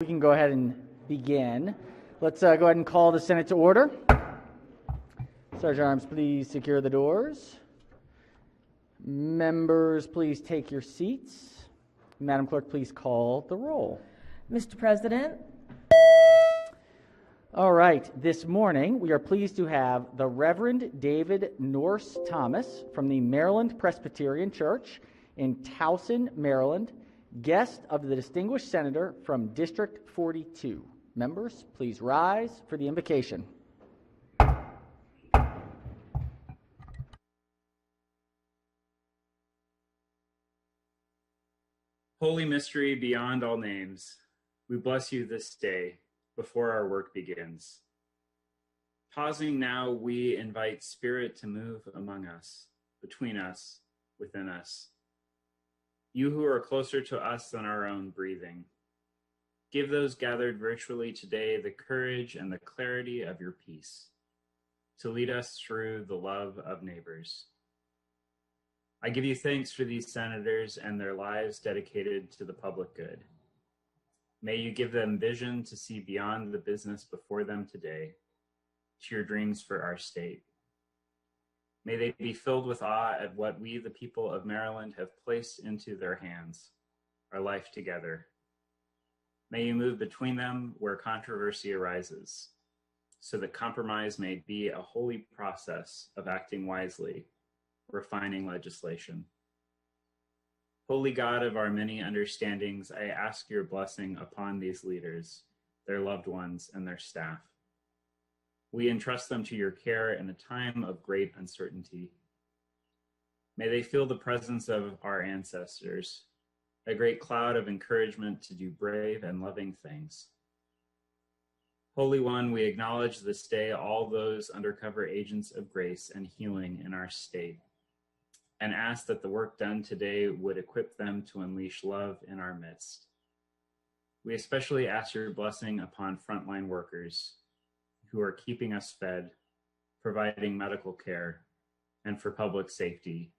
We can go ahead and begin. Let's go ahead and call the Senate to order. Sergeant Arms, please secure the doors. Members, please take your seats. Madam Clerk, please call the roll. Mr. President. All right, this morning we are pleased to have the Reverend David Norse Thomas from the Maryland Presbyterian Church in Towson, Maryland, guest of the distinguished senator from District 42. Members, please rise for the invocation. Holy mystery beyond all names, we bless you this day before our work begins. Pausing now, we invite Spirit to move among us, between us, within us. You who are closer to us than our own breathing, give those gathered virtually today the courage and the clarity of your peace to lead us through the love of neighbors. I give you thanks for these senators and their lives dedicated to the public good. May you give them vision to see beyond the business before them today, to your dreams for our state. May they be filled with awe at what we, the people of Maryland, have placed into their hands, our life together. May you move between them where controversy arises, so that compromise may be a holy process of acting wisely, refining legislation. Holy God of our many understandings, I ask your blessing upon these leaders, their loved ones, and their staff. We entrust them to your care in a time of great uncertainty. May they feel the presence of our ancestors, a great cloud of encouragement to do brave and loving things. Holy One, we acknowledge this day all those undercover agents of grace and healing in our state, and ask that the work done today would equip them to unleash love in our midst. We especially ask your blessing upon frontline workers who are keeping us fed, providing medical care, and for public safety,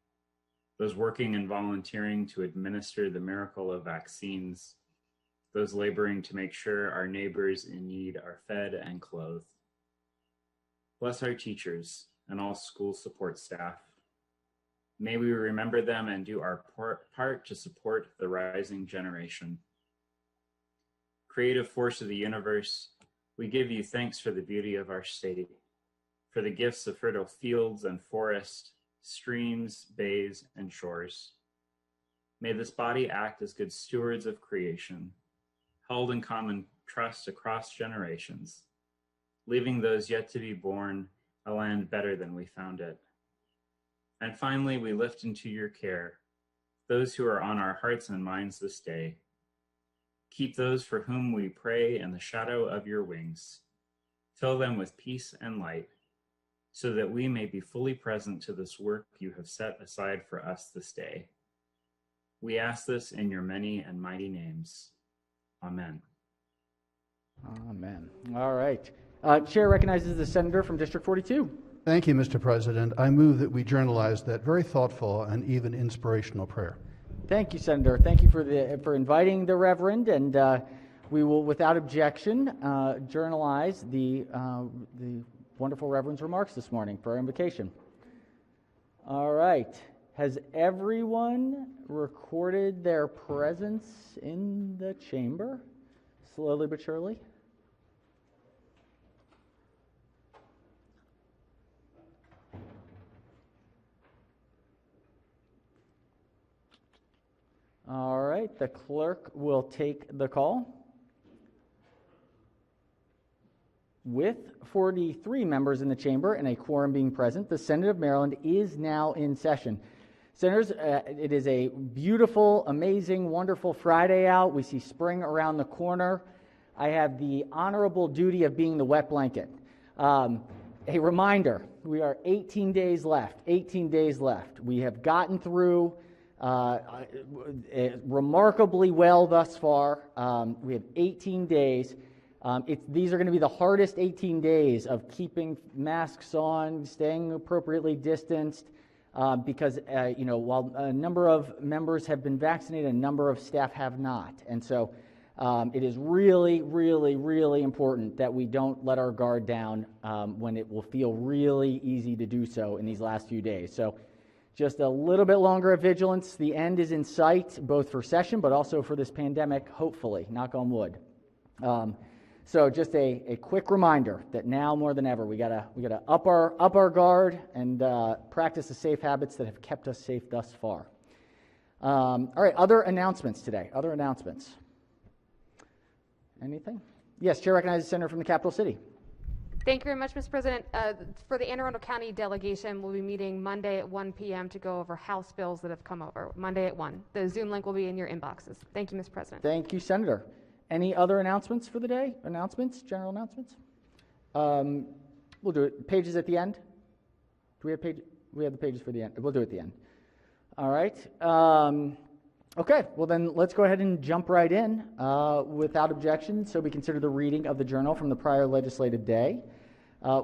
those working and volunteering to administer the miracle of vaccines, those laboring to make sure our neighbors in need are fed and clothed. Bless our teachers and all school support staff. May we remember them and do our part to support the rising generation. Creative force of the universe, we give you thanks for the beauty of our state, for the gifts of fertile fields and forests, streams, bays, and shores. May this body act as good stewards of creation, held in common trust across generations, leaving those yet to be born a land better than we found it. And finally, we lift into your care those who are on our hearts and minds this day. Keep those for whom we pray in the shadow of your wings. Fill them with peace and light, so that we may be fully present to this work you have set aside for us this day. We ask this in your many and mighty names. Amen. Amen. All right. Chair recognizes the senator from District 42. Thank you, Mr. President. I move that we journalize that very thoughtful and even inspirational prayer. Thank you, Senator. Thank you for inviting the Reverend, and we will, without objection, journalize the wonderful Reverend's remarks this morning for our invocation. All right. Has everyone recorded their presence in the chamber? Slowly but surely. All right, the clerk will take the call. With 43 members in the chamber and a quorum being present, the Senate of Maryland is now in session. Senators, it is a beautiful, amazing, wonderful Friday out. We see spring around the corner. I have the honorable duty of being the wet blanket. A reminder, we are 18 days left. 18 days left. We have gotten through remarkably well thus far. We have 18 days. These are going to be the hardest 18 days of keeping masks on, staying appropriately distanced, because while a number of members have been vaccinated, a number of staff have not. And so It is really, really, really important that we don't let our guard down when it will feel really easy to do so in these last few days. So just a little bit longer of vigilance. The end is in sight, both for session but also for this pandemic, hopefully, knock on wood. So just a quick reminder that now more than ever we gotta up our guard and practice the safe habits that have kept us safe thus far. All right, other announcements today. Other announcements. Anything? Yes, Chair recognizes the senator from the capital city. Thank you very much, Mr. President. For the Anne Arundel County delegation, we'll be meeting Monday at 1 p.m. to go over House bills that have come over. Monday at 1. The Zoom link will be in your inboxes. Thank you, Mr. President. Thank you, Senator. Any other announcements for the day? Announcements? General announcements? We'll do it. Pages at the end? Do we have pages? We have the pages for the end. We'll do it at the end. All right. Okay. Well, then let's go ahead and jump right in without objection. So we consider the reading of the journal from the prior legislative day.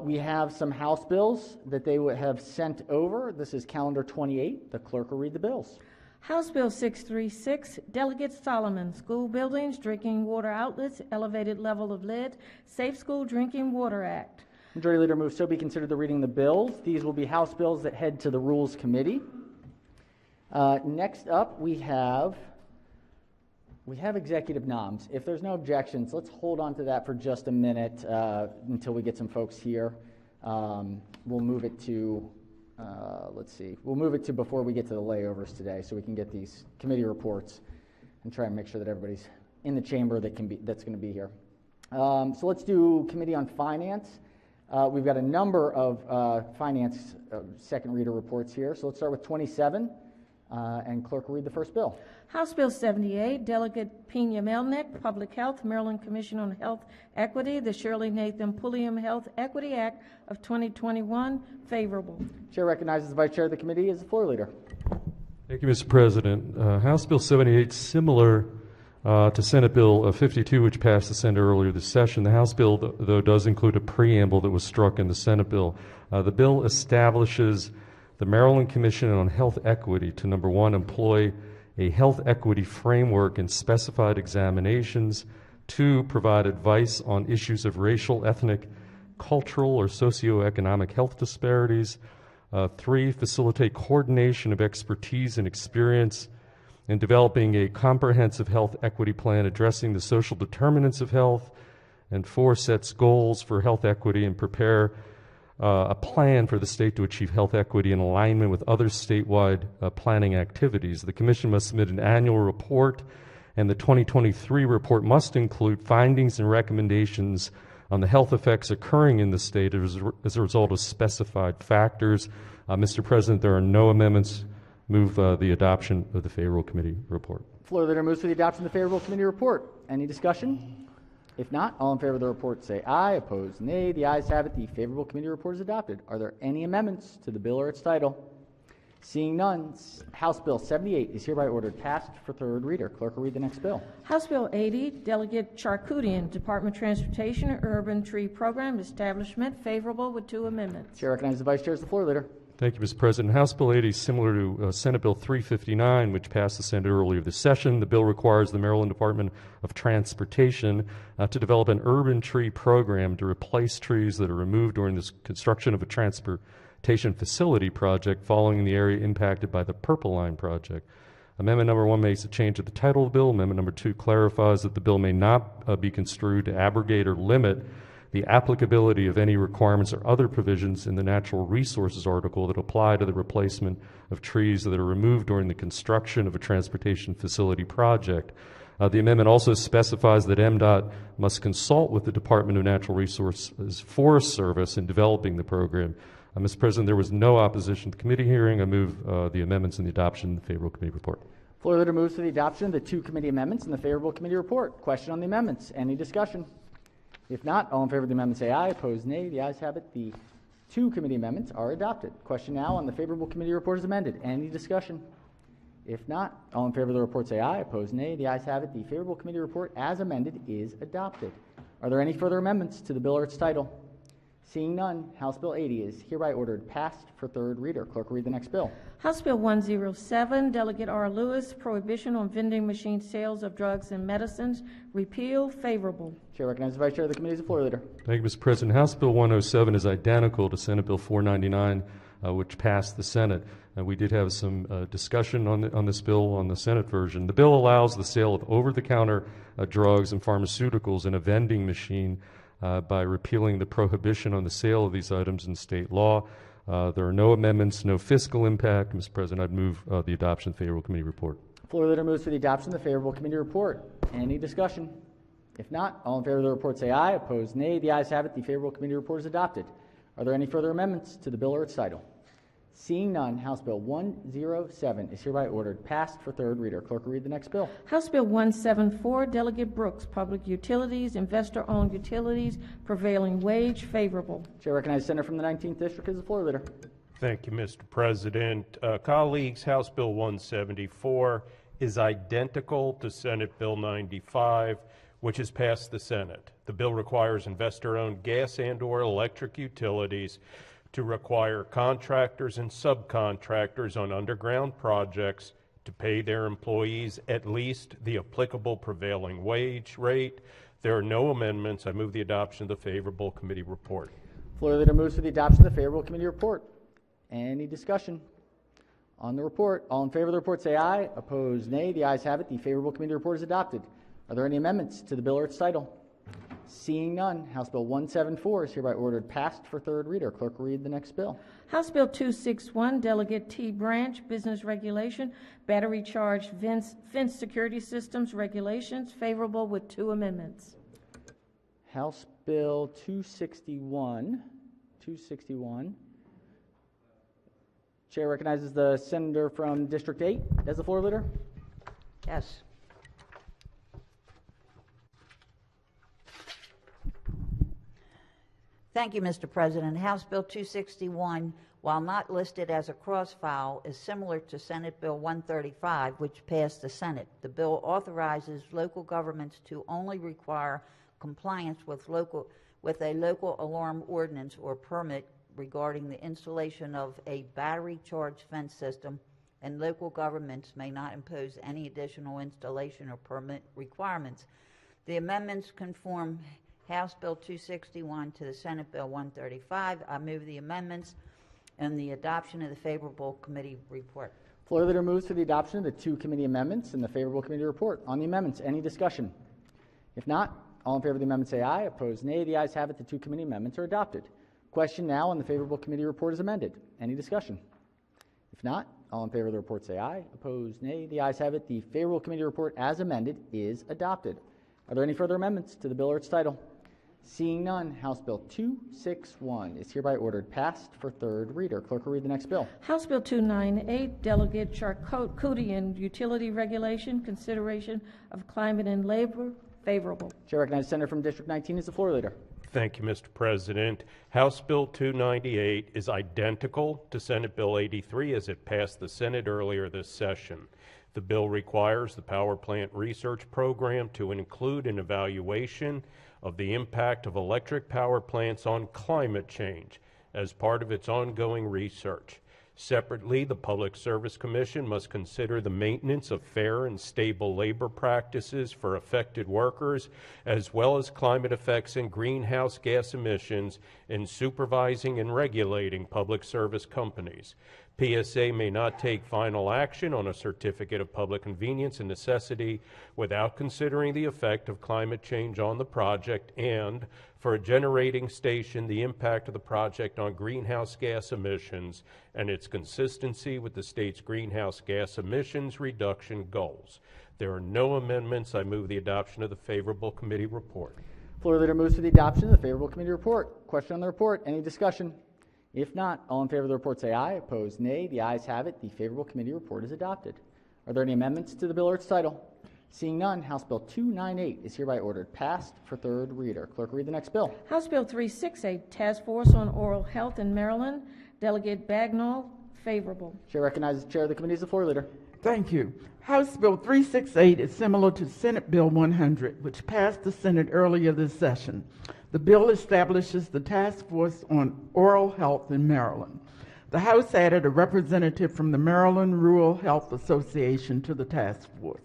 We have some House bills that they would have sent over. This is calendar 28. The clerk will read the bills. House Bill 636, Delegate Solomon, School Buildings, Drinking Water Outlets, Elevated Level of Lead, Safe School Drinking Water Act. Majority Leader moves so be considered the reading of the bills. These will be House bills that head to the Rules Committee. Next up, we have executive noms. If there's no objections, let's hold on to that for just a minute until we get some folks here. We'll move it to, we'll move it to before we get to the layovers today so we can get these committee reports and try and make sure that everybody's in the chamber that's going to be here. So let's do Committee on Finance. We've got a number of finance second reader reports here. So let's start with 27. And clerk will read the first bill. House Bill 78, Delegate Pena Melnick, Public Health, Maryland Commission on Health Equity, the Shirley Nathan Pulliam Health Equity Act of 2021, favorable. Chair recognizes the Vice Chair of the committee as the floor leader. Thank you, Mr. President. House Bill 78, similar to Senate Bill 52, which passed the Senate earlier this session. The House bill, though, does include a preamble that was struck in the Senate bill. The bill establishes the Maryland Commission on Health Equity to, number one, employ a health equity framework in specified examinations, two, provide advice on issues of racial, ethnic, cultural, or socioeconomic health disparities, three, facilitate coordination of expertise and experience in developing a comprehensive health equity plan addressing the social determinants of health, and four, sets goals for health equity and prepare a plan for the state to achieve health equity in alignment with other statewide planning activities. The Commission must submit an annual report, and the 2023 report must include findings and recommendations on the health effects occurring in the state as a result of specified factors. Mr. President, there are no amendments. Move the adoption of the favorable committee report. Floor leader moves for the adoption of the favorable committee report. Any discussion? If not, all in favor of the report say aye. Opposed, nay. The ayes have it. The favorable committee report is adopted. Are there any amendments to the bill or its title? Seeing none, House Bill 78 is hereby ordered passed for third reader. Clerk will read the next bill. House Bill 80, Delegate Charkoudian, Department of Transportation Urban Tree Program Establishment, favorable with two amendments. Chair recognizes the Vice Chair as the floor leader. Thank you, Mr. President. House Bill 80 is similar to Senate Bill 359, which passed the Senate earlier this session. The bill requires the Maryland Department of Transportation to develop an urban tree program to replace trees that are removed during the construction of a transportation facility project following the area impacted by the Purple Line project. Amendment number 1 makes a change to the title of the bill. Amendment number 2 clarifies that the bill may not be construed to abrogate or limit the applicability of any requirements or other provisions in the natural resources article that apply to the replacement of trees that are removed during the construction of a transportation facility project. The amendment also specifies that MDOT must consult with the Department of Natural Resources Forest Service in developing the program. Mr. President, there was no opposition to the committee hearing. I move the amendments and the adoption of the favorable committee report. Floor leader moves for the adoption of the two committee amendments and the favorable committee report. Question on the amendments? Any discussion? If not, all in favor of the amendment say aye. Opposed, nay. The ayes have it. The two committee amendments are adopted. Question now on the favorable committee report is amended. Any discussion? If not, all in favor of the report say aye. Opposed, nay. The ayes have it. The favorable committee report as amended is adopted. Are there any further amendments to the bill or its title? Seeing none, House Bill 80 is hereby ordered passed for third reader. Clerk will read the next bill. House Bill 107, Delegate R. Lewis, Prohibition on Vending Machine Sales of Drugs and Medicines, repeal, favorable. Chair recognizes the Vice Chair of the Committee as the floor leader. Thank you, Mr. President. House Bill 107 is identical to Senate Bill 499, which passed the Senate. We did have some discussion on this bill on the Senate version. The bill allows the sale of over-the-counter drugs and pharmaceuticals in a vending machine by repealing the prohibition on the sale of these items in state law. There are no amendments, no fiscal impact. Mr. President, I'd move the adoption of the favorable committee report. Floor leader moves for the adoption of the favorable committee report. Any discussion? If not, all in favor of the report say aye. Opposed, nay. The ayes have it. The favorable committee report is adopted. Are there any further amendments to the bill or its title? Seeing none, House Bill 107 is hereby ordered passed for third reader. Clerk will read the next bill. House Bill 174, Delegate Brooks, Public Utilities, Investor-Owned Utilities, Prevailing Wage, favorable. Chair recognizes Senator from the 19th District as the floor leader. Thank you, Mr. President. Colleagues, House Bill 174 is identical to Senate Bill 95, which has passed the Senate. The bill requires investor-owned gas and/or electric utilities to require contractors and subcontractors on underground projects to pay their employees at least the applicable prevailing wage rate. There are no amendments. I move the adoption of the favorable committee report. Floor leader moves for the adoption of the favorable committee report. Any discussion on the report? All in favor of the report say aye. Opposed, nay. The ayes have it. The favorable committee report is adopted. Are there any amendments to the bill or its title? Seeing none, House Bill 174 is hereby ordered passed for third reader. Clerk will read the next bill. House Bill 261, Delegate T. Branch, Business Regulation, Battery Charged Fence Security Systems Regulations, favorable with two amendments. House Bill 261. Chair recognizes the senator from District 8 as the floor leader. Yes. Thank you, Mr. President. House Bill 261, while not listed as a cross-file, is similar to Senate Bill 135, which passed the Senate. The bill authorizes local governments to only require compliance with a local alarm ordinance or permit regarding the installation of a battery-charged fence system, and local governments may not impose any additional installation or permit requirements. The amendments conform House Bill 261 to the Senate Bill 135. I move the amendments and the adoption of the favorable committee report. Floor leader moves for the adoption of the two committee amendments and the favorable committee report. On the amendments, any discussion? If not, all in favor of the amendment say aye. Opposed, nay. The ayes have it. The two committee amendments are adopted. Question now on the favorable committee report is amended. Any discussion? If not, all in favor of the report say aye. Opposed, nay. The ayes have it. The favorable committee report as amended is adopted. Are there any further amendments to the bill or its title? Seeing none, House Bill 261 is hereby ordered passed for third reader. Clerk will read the next bill. House Bill 298, Delegate Charcutian, Utility Regulation, Consideration of Climate and Labor, favorable. Chair recognizes Senator from District 19 as the floor leader. Thank you, Mr. President. House Bill 298 is identical to Senate Bill 83 as it passed the Senate earlier this session. The bill requires the Power Plant Research Program to include an evaluation of the impact of electric power plants on climate change as part of its ongoing research. Separately, the Public Service Commission must consider the maintenance of fair and stable labor practices for affected workers, as well as climate effects and greenhouse gas emissions in supervising and regulating public service companies. PSA may not take final action on a certificate of public convenience and necessity without considering the effect of climate change on the project and, for a generating station, the impact of the project on greenhouse gas emissions and its consistency with the state's greenhouse gas emissions reduction goals. There are no amendments. I move the adoption of the favorable committee report. Floor leader moves for the adoption of the favorable committee report. Question on the report. Any discussion? If not, all in favor of the report say aye. Opposed, nay. The ayes have it. The favorable committee report is adopted. Are there any amendments to the bill or its title? Seeing none, House Bill 298 is hereby ordered passed for third reader. Clerk will read the next bill. House Bill 368, Task Force on Oral Health in Maryland, Delegate Bagnall, favorable. Chair recognizes the chair of the committee as the floor leader. Thank you. House Bill 368 is similar to Senate Bill 100, which passed the Senate earlier this session. The bill establishes the Task Force on Oral Health in Maryland. The House added a representative from the Maryland Rural Health Association to the task force.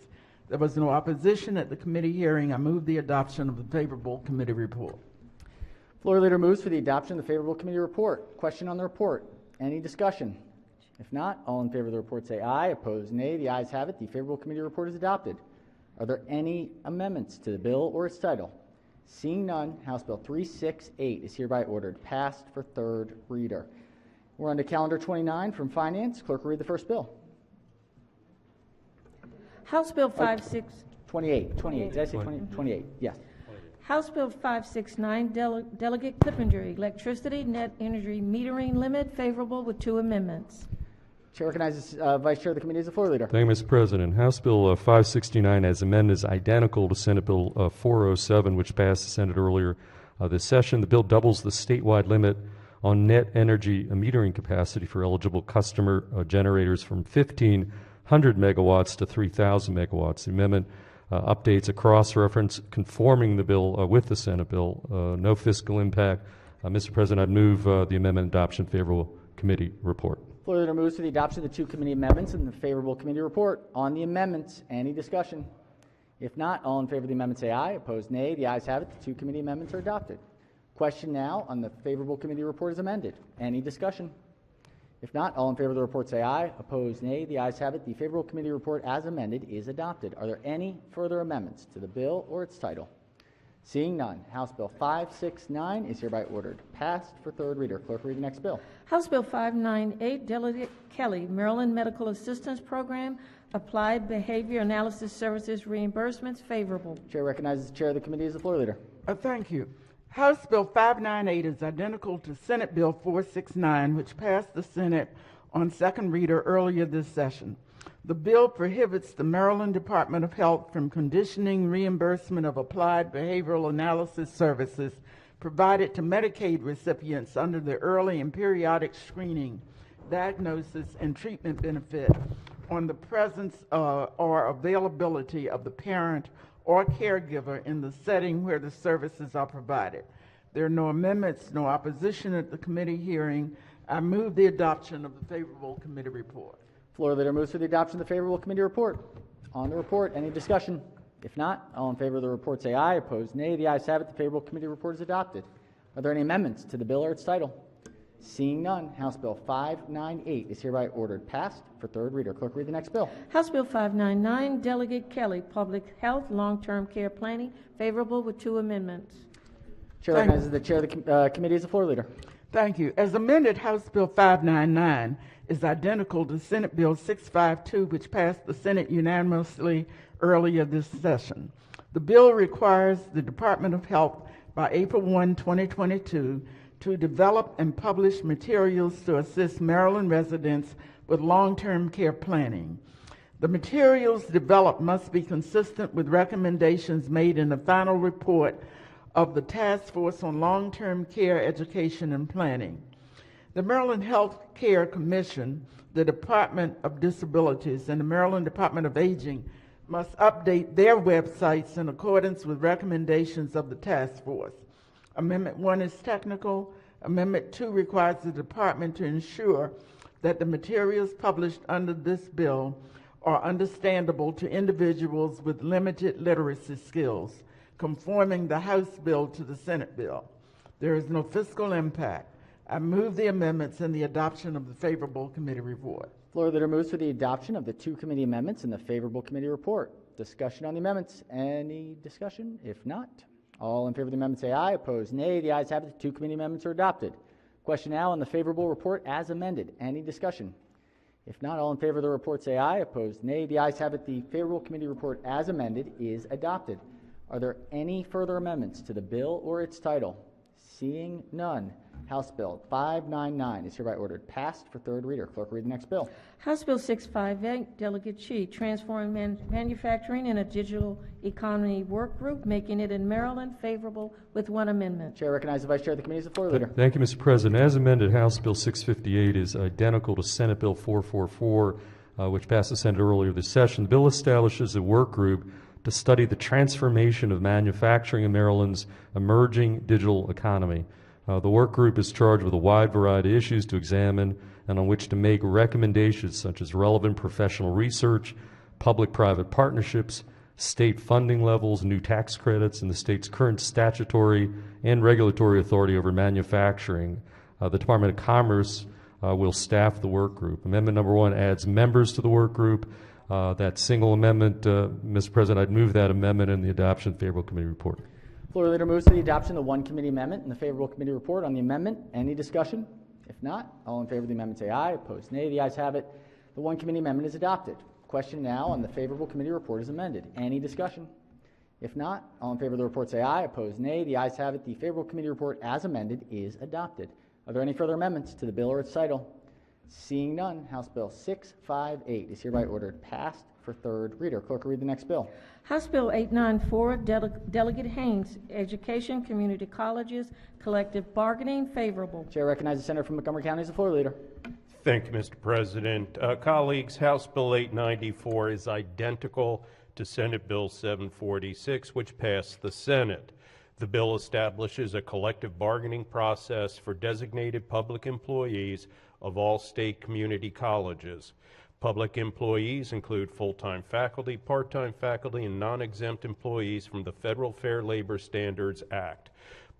There was no opposition at the committee hearing. I move the adoption of the favorable committee report. Floor leader moves for the adoption of the favorable committee report. Question on the report. Any discussion? If not, all in favor of the report say aye. Opposed, nay. The ayes have it. The favorable committee report is adopted. Are there any amendments to the bill or its title? Seeing none, House Bill 368 is hereby ordered passed for third reader. We're on to calendar 29 from Finance. Clerk will read the first bill. House Bill 58. 28. Did I say 20? 28, yes. House Bill 569, Delegate Clippinger, electricity net energy metering limit, favorable with 2 amendments. Chair recognizes Vice Chair of the committee as the floor leader. Thank you, Mr. President. House Bill 569 as amended is identical to Senate Bill 407, which passed the Senate earlier this session. The bill doubles the statewide limit on net energy metering capacity for eligible customer generators from 1,500 megawatts to 3,000 megawatts. The amendment updates a cross-reference conforming the bill with the Senate bill. No fiscal impact. Mr. President, I'd move the amendment adoption favorable committee report. Floor leader moves for the adoption of the 2 committee amendments and the favorable committee report. On the amendments, any discussion? If not, all in favor of the amendment say aye. Opposed, nay. The ayes have it. The 2 committee amendments are adopted. Question now on the favorable committee report is amended. Any discussion? If not, all in favor of the report say aye. Opposed, nay. The ayes have it. The favorable committee report as amended is adopted. Are there any further amendments to the bill or its title? Seeing none, House Bill 569 is hereby ordered passed for third reader. Clerk, read the next bill. House Bill 598, Delegate Kelly, Maryland Medical Assistance Program, Applied Behavior Analysis Services Reimbursements, favorable. Chair recognizes the chair of the committee as the floor leader. Thank you. House Bill 598 is identical to Senate Bill 469, which passed the Senate on second reader earlier this session. The bill prohibits the Maryland Department of Health from conditioning reimbursement of applied behavioral analysis services provided to Medicaid recipients under the early and periodic screening, diagnosis, and treatment benefit on the presence or availability of the parent or caregiver in the setting where the services are provided. There are no amendments, no opposition at the committee hearing. I move the adoption of the favorable committee report. Floor leader moves for the adoption of the favorable committee report. On the report, any discussion? If not, all in favor of the report say aye. Opposed, nay. The ayes have it. The favorable committee report is adopted. Are there any amendments to the bill or its title? Seeing none, House Bill 598 is hereby ordered passed for third reader. Clerk, read the next bill. House Bill 599, Delegate Kelly, Public Health, Long-Term Care Planning, favorable with 2 amendments. Chair recognizes the chair of the committee as the floor leader. Thank you. As amended, House Bill 599 is identical to Senate Bill 652, which passed the Senate unanimously earlier this session. The bill requires the Department of Health by April 1, 2022, to develop and publish materials to assist Maryland residents with long-term care planning. The materials developed must be consistent with recommendations made in the final report of the Task Force on Long-Term Care Education and Planning. The Maryland Health Care Commission, the Department of Disabilities, and the Maryland Department of Aging must update their websites in accordance with recommendations of the task force. Amendment 1 is technical. Amendment 2 requires the department to ensure that the materials published under this bill are understandable to individuals with limited literacy skills, conforming the House bill to the Senate bill. There is no fiscal impact. I move the amendments and the adoption of the favorable committee report. Floor leader moves for the adoption of the 2 committee amendments and the favorable committee report. Discussion on the amendments. Any discussion? If not, all in favor of the amendment say aye. Opposed, nay. The ayes have it. The 2 committee amendments are adopted. Question now on the favorable report as amended. Any discussion? If not, all in favor of the report say aye. Opposed, nay. The ayes have it. The favorable committee report as amended is adopted. Are there any further amendments to the bill or its title? Seeing none, House Bill 599 is hereby ordered passed for third reader. Clerk, read the next bill. House Bill 658, Delegate Chi, transforming manufacturing in a digital economy work group, making it in Maryland, favorable with 1 amendment. Chair recognizes the Vice Chair of the committee as the floor leader. Thank you, Mr. President. As amended, House Bill 658 is identical to Senate Bill 444, which passed the Senate earlier this session. The bill establishes a work group to study the transformation of manufacturing in Maryland's emerging digital economy. The work group is charged with a wide variety of issues to examine and on which to make recommendations such as relevant professional research, public-private partnerships, state funding levels, new tax credits, and the state's current statutory and regulatory authority over manufacturing. The Department of Commerce will staff the work group. Amendment number 1 adds members to the work group. That single amendment, Mr. President, I'd move that amendment and the adoption of the favorable committee report. Floor leader moves to the adoption of the one committee amendment and the favorable committee report. On the amendment, any discussion? If not, all in favor of the amendment say aye. Opposed, nay. The ayes have it. The one committee amendment is adopted. Question now on the favorable committee report is amended. Any discussion? If not, all in favor of the report say aye. Opposed, nay. The ayes have it. The favorable committee report as amended is adopted. Are there any further amendments to the bill or its title? Seeing none, House Bill 658 is hereby ordered passed for third reader. Clerk will read the next bill. House Bill 894, Delegate Haynes, Education, Community Colleges, Collective Bargaining, favorable. Chair recognizes the Senator from Montgomery County as the floor leader. Thank you, Mr. President. Colleagues, House Bill 894 is identical to Senate Bill 746, which passed the Senate. The bill establishes a collective bargaining process for designated public employees of all state community colleges. Public employees include full-time faculty, part-time faculty, and non-exempt employees from the Federal Fair Labor Standards Act.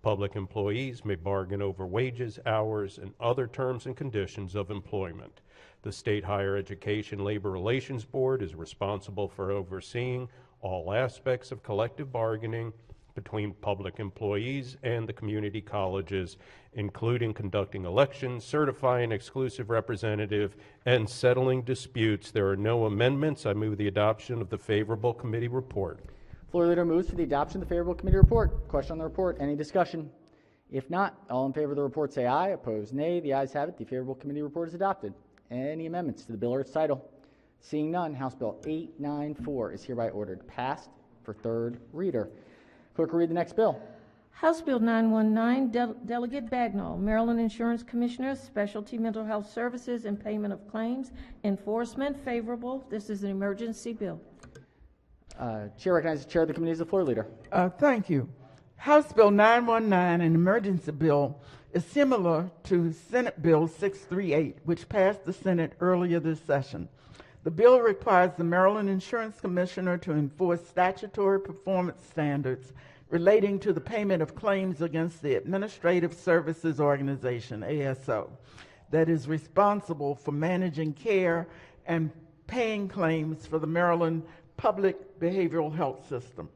Public employees may bargain over wages, hours, and other terms and conditions of employment. The State Higher Education Labor Relations Board is responsible for overseeing all aspects of collective bargaining between public employees and the community colleges, including conducting elections, certifying exclusive representative, and settling disputes. There are no amendments. I move the adoption of the favorable committee report. Floor leader moves for the adoption of the favorable committee report. Question on the report. Any discussion? If not, all in favor of the report say aye. Opposed, nay. The ayes have it. The favorable committee report is adopted. Any amendments to the bill or its title? Seeing none, House Bill 894 is hereby ordered passed for third reader. Clerk will read the next bill. House Bill 919, Delegate Bagnall, Maryland Insurance Commissioner, Specialty Mental Health Services and Payment of Claims, Enforcement, favorable. This is an emergency bill. Chair recognizes the chair of the committee as the floor leader. Thank you. House Bill 919, an emergency bill, is similar to Senate Bill 638, which passed the Senate earlier this session. The bill requires the Maryland Insurance Commissioner to enforce statutory performance standards relating to the payment of claims against the Administrative Services Organization, ASO, that is responsible for managing care and paying claims for the Maryland Public Behavioral Health System.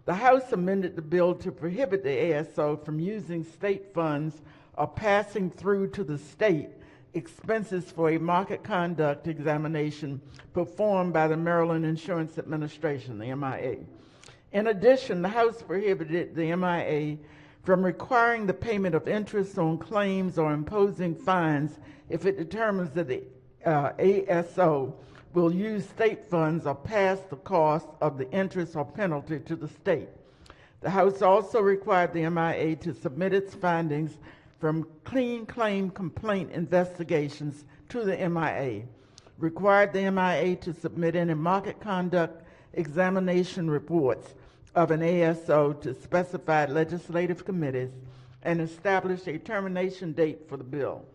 The House amended the bill to prohibit the ASO from using state funds or passing through to the state expenses for a market conduct examination performed by the Maryland Insurance Administration, the MIA. In addition, the House prohibited the MIA from requiring the payment of interest on claims or imposing fines if it determines that the ASO will use state funds or pass the cost of the interest or penalty to the state. The House also required the MIA to submit its findings from clean claim complaint investigations to the MIA, required the MIA to submit any market conduct examination reports of an ASO to specified legislative committees, and establish a termination date for the bill.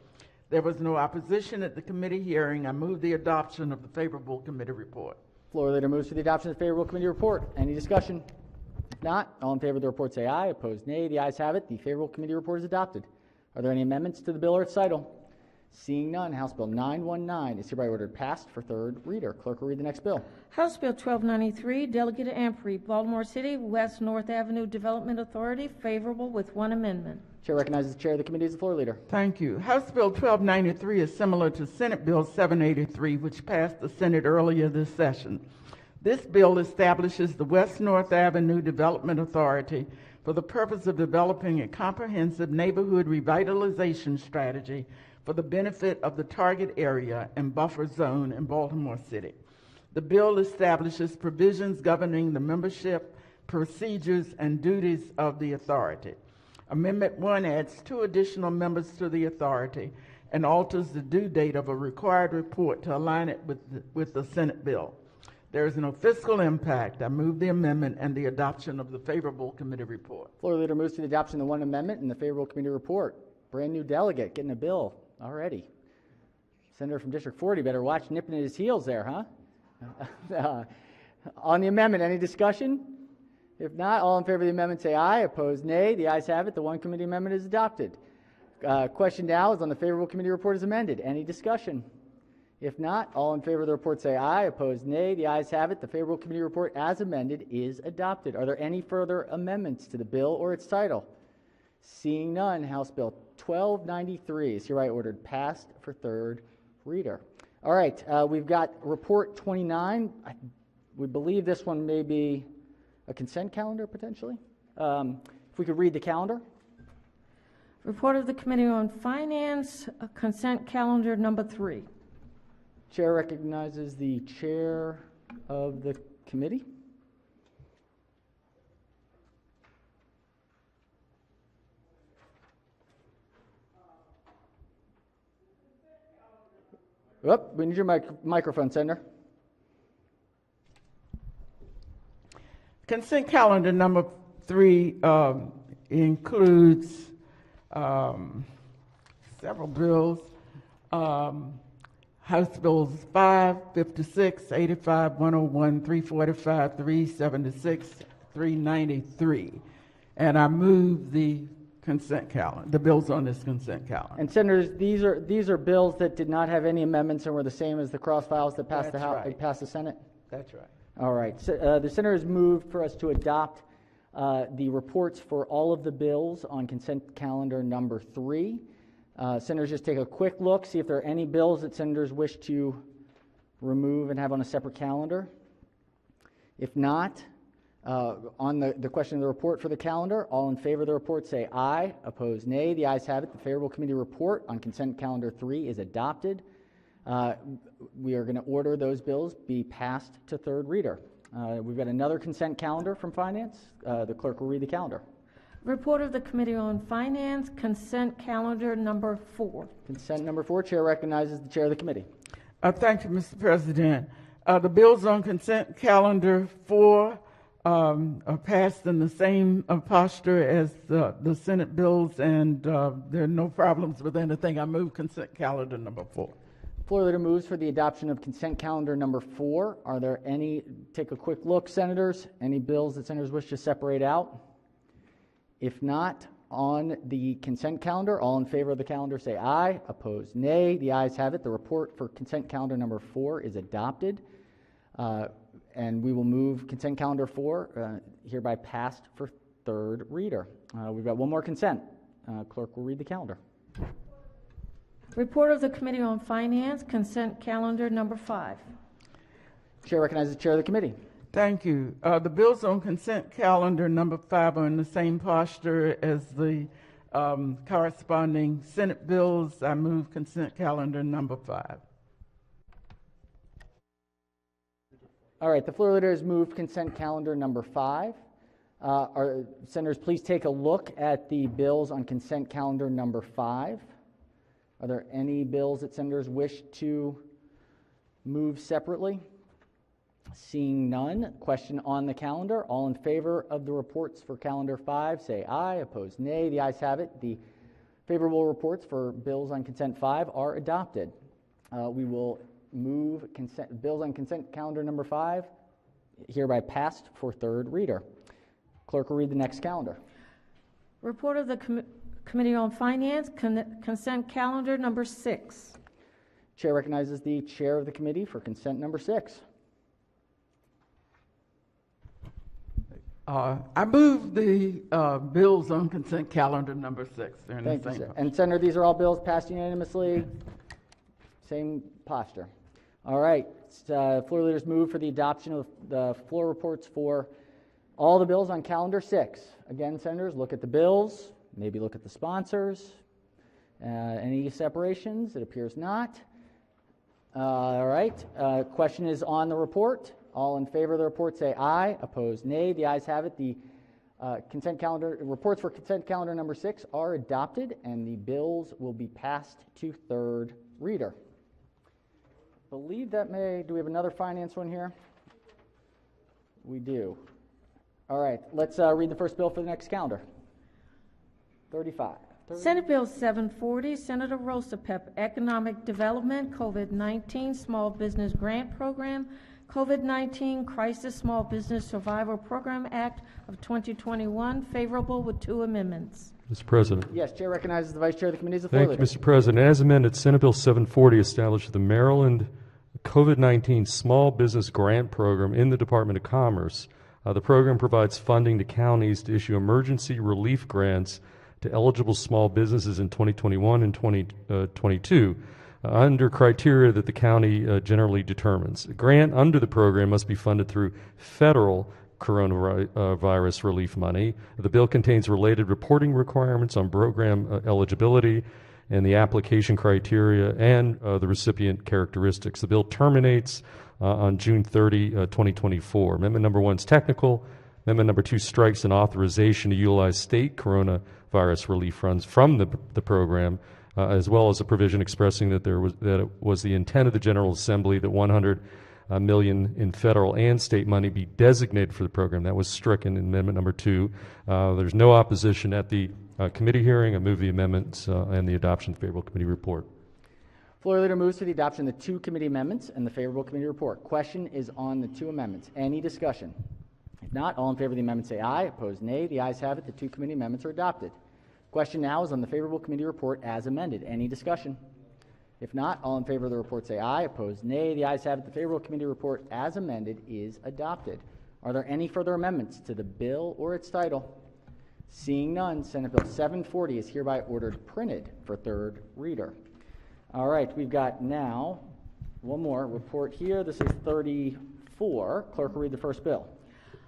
There was no opposition at the committee hearing. I move the adoption of the favorable committee report. Floor leader moves for the adoption of the favorable committee report. Any discussion? If not, all in favor of the report say aye. Opposed, nay. The ayes have it. The favorable committee report is adopted. Are there any amendments to the bill or its title? Seeing none, House Bill 919 is hereby ordered passed for third reader. Clerk will read the next bill. House Bill 1293, Delegate Ampry, Baltimore City West North Avenue Development Authority, favorable with one amendment. Chair recognizes the chair of the committee as the floor leader. Thank you. House Bill 1293 is similar to Senate Bill 783, which passed the Senate earlier this session. This bill establishes the West North Avenue Development Authority for the purpose of developing a comprehensive neighborhood revitalization strategy for the benefit of the target area and buffer zone in Baltimore City. The bill establishes provisions governing the membership, procedures, and duties of the authority. Amendment 1 adds 2 additional members to the authority and alters the due date of a required report to align it with the Senate bill. There is no fiscal impact. I move the amendment and the adoption of the favorable committee report. Floor leader moves to the adoption of the one amendment and the favorable committee report. Brand new delegate getting a bill already. Senator from District 40 better watch nipping at his heels there, huh? On the amendment, any discussion? If not, all in favor of the amendment say aye. Opposed, nay. The ayes have it. The one committee amendment is adopted. Question now is on the favorable committee report as amended. Any discussion? If not, all in favor of the report say aye. Opposed, nay. The ayes have it. The favorable committee report as amended is adopted. Are there any further amendments to the bill or its title? Seeing none, House Bill 1293 is hereby ordered passed for third reader. All right, we've got Report 29. We believe this one may be a consent calendar, potentially. If we could read the calendar. Report of the Committee on Finance, consent calendar number 3. Chair recognizes the chair of the committee. We need your microphone, Senator. Consent calendar number 3 includes several bills. House Bills 5, 56, 85, 101, 345, 376, 393. And I move the consent calendar, the bills on this consent calendar. And Senators, these are bills that did not have any amendments and were the same as the cross files that passed the House, right. passed the Senate. That's right. All right. So, the Senators moved for us to adopt the reports for all of the bills on consent calendar number 3. Senators, just take a quick look, see if there are any bills that Senators wish to remove and have on a separate calendar. If not, on the question of the report for the calendar, all in favor of the report say aye. Opposed, nay. The ayes have it. The favorable committee report on consent calendar 3 is adopted. We are going to order those bills be passed to third reader. We've got another consent calendar from Finance. The clerk will read the calendar. Report of the Committee on Finance, consent calendar number 4. Consent number 4. Chair recognizes the chair of the committee. Thank you, Mr. President. The bills on consent calendar 4 are passed in the same posture as the Senate bills, and there are no problems with anything. I move consent calendar number 4. Floor leader moves for the adoption of consent calendar number 4. Are there any, take a quick look, Senators, any bills that Senators wish to separate out? If not, on the consent calendar, all in favor of the calendar say aye. Opposed, nay. The ayes have it. The report for consent calendar number 4 is adopted. And we will move consent calendar 4 hereby passed for third reader. We've got one more consent. Clerk will read the calendar. Report of the Committee on Finance, consent calendar number 5. Chair recognizes the chair of the committee. Thank you. The bills on consent calendar number 5 are in the same posture as the corresponding Senate bills. I move consent calendar number 5. All right, the floor leader has moved consent calendar number 5. Senators, please take a look at the bills on consent calendar number 5. Are there any bills that Senators wish to move separately? Seeing none, question on the calendar. All in favor of the reports for calendar 5, say aye. Opposed, nay. The ayes have it. The favorable reports for bills on consent 5 are adopted. We will move bills on consent calendar number 5, hereby passed for third reader. Clerk will read the next calendar. Report of the Committee on Finance, consent calendar number 6. Chair recognizes the chair of the committee for consent number 6. I move the bills on consent calendar number 6. Thank you, sir. And Senator, these are all bills passed unanimously. Same posture. All right. Floor leaders move for the adoption of the floor reports for all the bills on calendar 6. Again, Senators, look at the bills. Maybe look at the sponsors. Any separations? It appears not. All right. Question is on the report. All in favor of the report say aye. Opposed, nay. The ayes have it. The Consent calendar reports for consent calendar number 6 are adopted, and the bills will be passed to third reader. Believe that do we have another finance one here? We do. All right, let's read the first bill for the next calendar. 35. Senate Bill 740, Senator Rosapep, Economic Development, COVID-19 Small Business Grant Program, COVID-19 Crisis Small Business Survival Program Act of 2021, favorable with 2 amendments. Mr. President. Yes, Chair recognizes the Vice Chair of the Committee as the floor Thank you, leader. Mr. President. As amended, Senate Bill 740 established the Maryland COVID-19 Small Business Grant Program in the Department of Commerce. The program provides funding to counties to issue emergency relief grants to eligible small businesses in 2021 and 2022 under criteria that the county generally determines. A grant under the program must be funded through federal coronavirus relief money. The bill contains related reporting requirements on program eligibility and the application criteria and the recipient characteristics. The bill terminates on June 30, 2024. Amendment number 1 is technical. Amendment number 2 strikes an authorization to utilize state coronavirus relief funds from the program, as well as a provision expressing that it was the intent of the General Assembly that $100 million in federal and state money be designated for the program. That was stricken in amendment number 2. There's no opposition at the committee hearing. I move the amendments and the adoption of the favorable committee report. Floor leader moves for the adoption of the 2 committee amendments and the favorable committee report. Question is on the 2 amendments. Any discussion? If not, all in favor of the amendment say aye. Opposed, nay. The ayes have it. The 2 committee amendments are adopted. Question now is on the favorable committee report as amended. Any discussion? If not, all in favor of the report say aye. Opposed, nay. The ayes have it. The favorable committee report as amended is adopted. Are there any further amendments to the bill or its title? Seeing none, Senate Bill 740 is hereby ordered printed for third reader. All right, we've got now one more report here. This is 34. Clerk will read the first bill.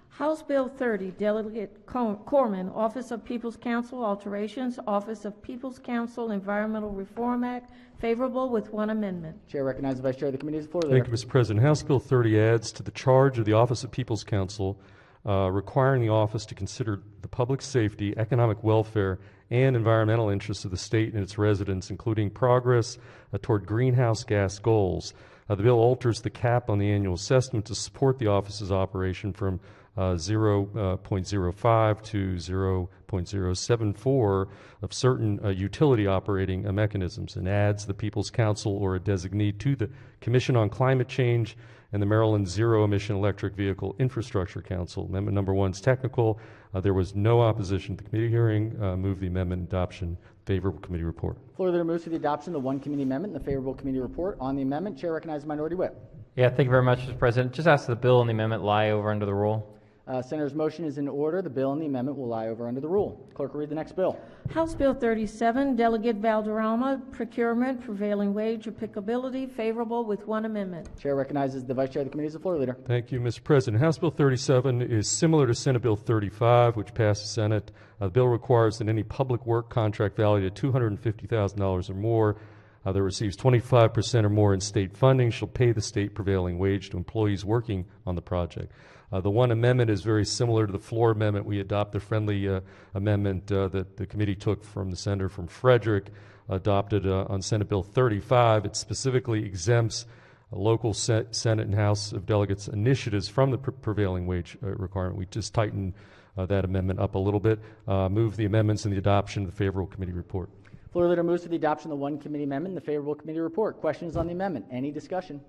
House Bill 30, Delegate Corman, Office of People's Counsel Alterations, Office of People's Counsel Environmental Reform Act, favorable with 1 amendment. Chair recognizes the Vice Chair of the Committee as the floor leader. Thank you, Mr. President. House Bill 30 adds to the charge of the Office of People's Counsel, requiring the office to consider the public safety, economic welfare, and environmental interests of the state and its residents, including progress toward greenhouse gas goals. The bill alters the cap on the annual assessment to support the office's operation from 0.05 to 0.074 of certain utility operating mechanisms, and adds the People's Counsel or a designee to the Commission on Climate Change and the Maryland Zero Emission Electric Vehicle Infrastructure Council. Amendment number 1 is technical. There was no opposition at the committee hearing. Move the amendment adoption. Favorable committee report. Floor leader moves for the adoption of the 1 committee amendment and the favorable committee report. On the amendment, Chair recognizes Minority Whip. Yeah, thank you very much, Mr. President. Just ask the bill and the amendment lie over under the rule. Senator's motion is in order. The bill and the amendment will lie over under the rule. Clerk will read the next bill. House Bill 37, Delegate Valderrama, Procurement, Prevailing Wage, Applicability, favorable with 1 amendment. Chair recognizes the Vice Chair of the Committee as the floor leader. Thank you, Mr. President. House Bill 37 is similar to Senate Bill 35, which passed the Senate. The bill requires that any public work contract valued at $250,000 or more that receives 25% or more in state funding shall pay the state prevailing wage to employees working on the project. The 1 amendment is very similar to the floor amendment. We adopt the friendly amendment that the committee took from the senator from Frederick, adopted on Senate Bill 35. It specifically exempts local Senate and House of Delegates initiatives from the prevailing wage requirement. We just tightened that amendment up a little bit. Move the amendments and the adoption of the favorable committee report. Floor leader moves to the adoption of the 1 committee amendment and the favorable committee report. Questions on the amendment? Any discussion?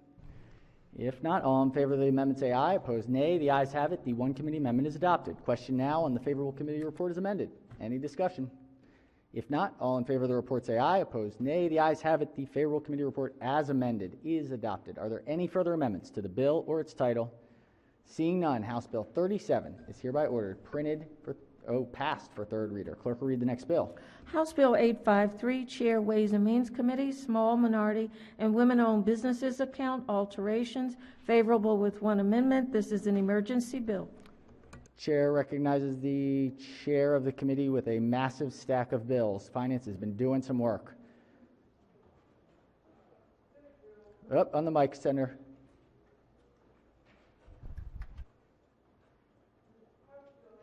If not, all in favor of the amendment say aye. Opposed, nay. The ayes have it. The 1 committee amendment is adopted. Question now on the favorable committee report is amended. Any discussion? If not, all in favor of the report say aye. Opposed, nay. The ayes have it. The favorable committee report as amended is adopted. Are there any further amendments to the bill or its title? Seeing none, House Bill 37 is hereby ordered passed for third reader. Clerk will read the next bill. House Bill 853, Chair Ways and Means Committee, Small Minority and Women-Owned Businesses Account Alterations, favorable with 1 amendment. This is an emergency bill. Chair recognizes the chair of the committee with a massive stack of bills. Finance has been doing some work. Up on the mic, Senator.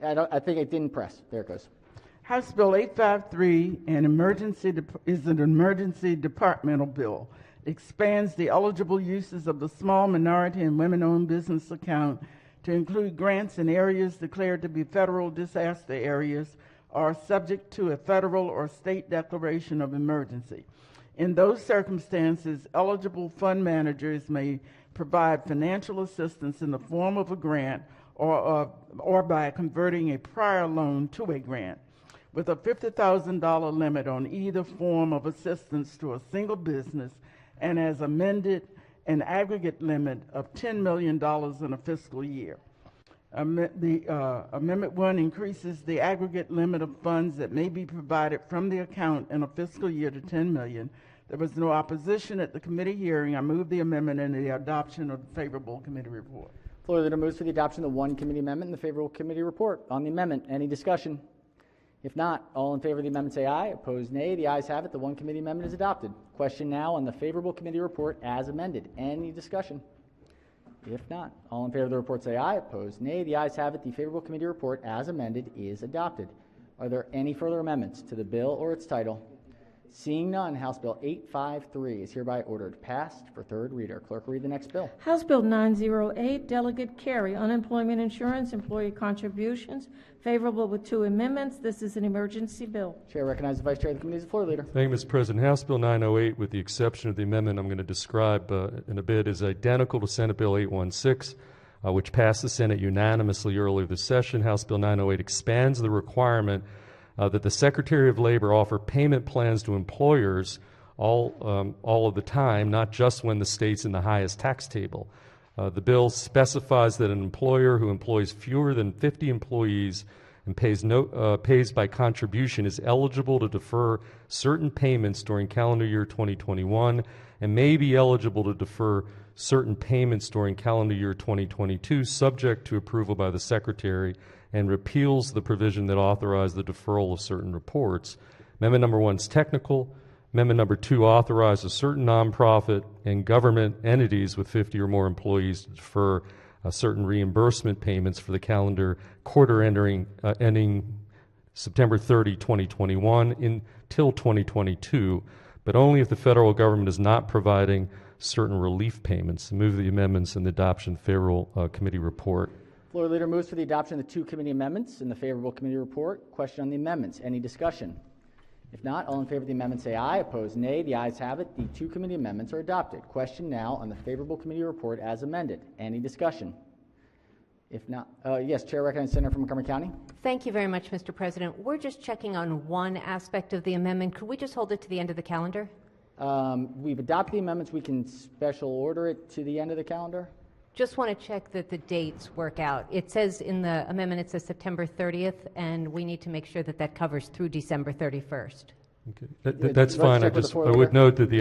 I think it didn't press. There it goes. House Bill 853 is an emergency departmental bill. It expands the eligible uses of the small minority and women-owned business account to include grants in areas declared to be federal disaster areas or subject to a federal or state declaration of emergency. In those circumstances, eligible fund managers may provide financial assistance in the form of a grant or by converting a prior loan to a grant, with a $50,000 limit on either form of assistance to a single business, and as amended, an aggregate limit of $10 million in a fiscal year. Amendment 1 increases the aggregate limit of funds that may be provided from the account in a fiscal year to $10 million. There was no opposition at the committee hearing. I move the amendment and the adoption of the favorable committee report. Floor leader moves for the adoption of the one committee amendment and the favorable committee report. On the amendment, any discussion? If not, all in favor of the amendment say aye. Opposed, nay. The ayes have it. The one committee amendment is adopted. Question now on the favorable committee report as amended. Any discussion? If not, all in favor of the report say aye. Opposed, nay. The ayes have it. The favorable committee report as amended is adopted. Are there any further amendments to the bill or its title? Seeing none, House Bill 853 is hereby ordered passed for third reader. Clerk will read the next bill. House Bill 908, Delegate Carey, Unemployment Insurance, Employee Contributions, favorable with 2 amendments. This is an emergency bill. Chair recognizes the Vice Chair of the Committee as the floor leader. Thank you, Mr. President. House Bill 908, with the exception of the amendment I'm going to describe in a bit, is identical to Senate Bill 816, which passed the Senate unanimously earlier this session. House Bill 908 expands the requirement that the Secretary of Labor offer payment plans to employers all of the time, not just when the state's in the highest tax table. The bill specifies that an employer who employs fewer than 50 employees and pays by contribution is eligible to defer certain payments during calendar year 2021 and may be eligible to defer certain payments during calendar year 2022, subject to approval by the Secretary, and repeals the provision that authorized the deferral of certain reports. Amendment number 1 is technical. Amendment number 2 authorizes certain nonprofit and government entities with 50 or more employees to defer certain reimbursement payments for the calendar quarter ending September 30, 2021 until 2022, but only if the federal government is not providing certain relief payments. I move the amendments and the adoption of the favorable committee report. Floor leader moves for the adoption of the 2 committee amendments and the favorable committee report. Question on the amendments. Any discussion? If not, all in favor of the amendment say aye. Opposed, nay. The ayes have it. The 2 committee amendments are adopted. Question now on the favorable committee report as amended. Any discussion? If not, yes, Chair recognizes Senator from Montgomery County. Thank you very much, Mr. President. We're just checking on one aspect of the amendment. Could we just hold it to the end of the calendar? We've adopted the amendments. We can special order it to the end of the calendar. Just want to check that the dates work out. It says in the amendment, it says September 30th, and we need to make sure that that covers through December 31st. Okay, that's fine. I would note that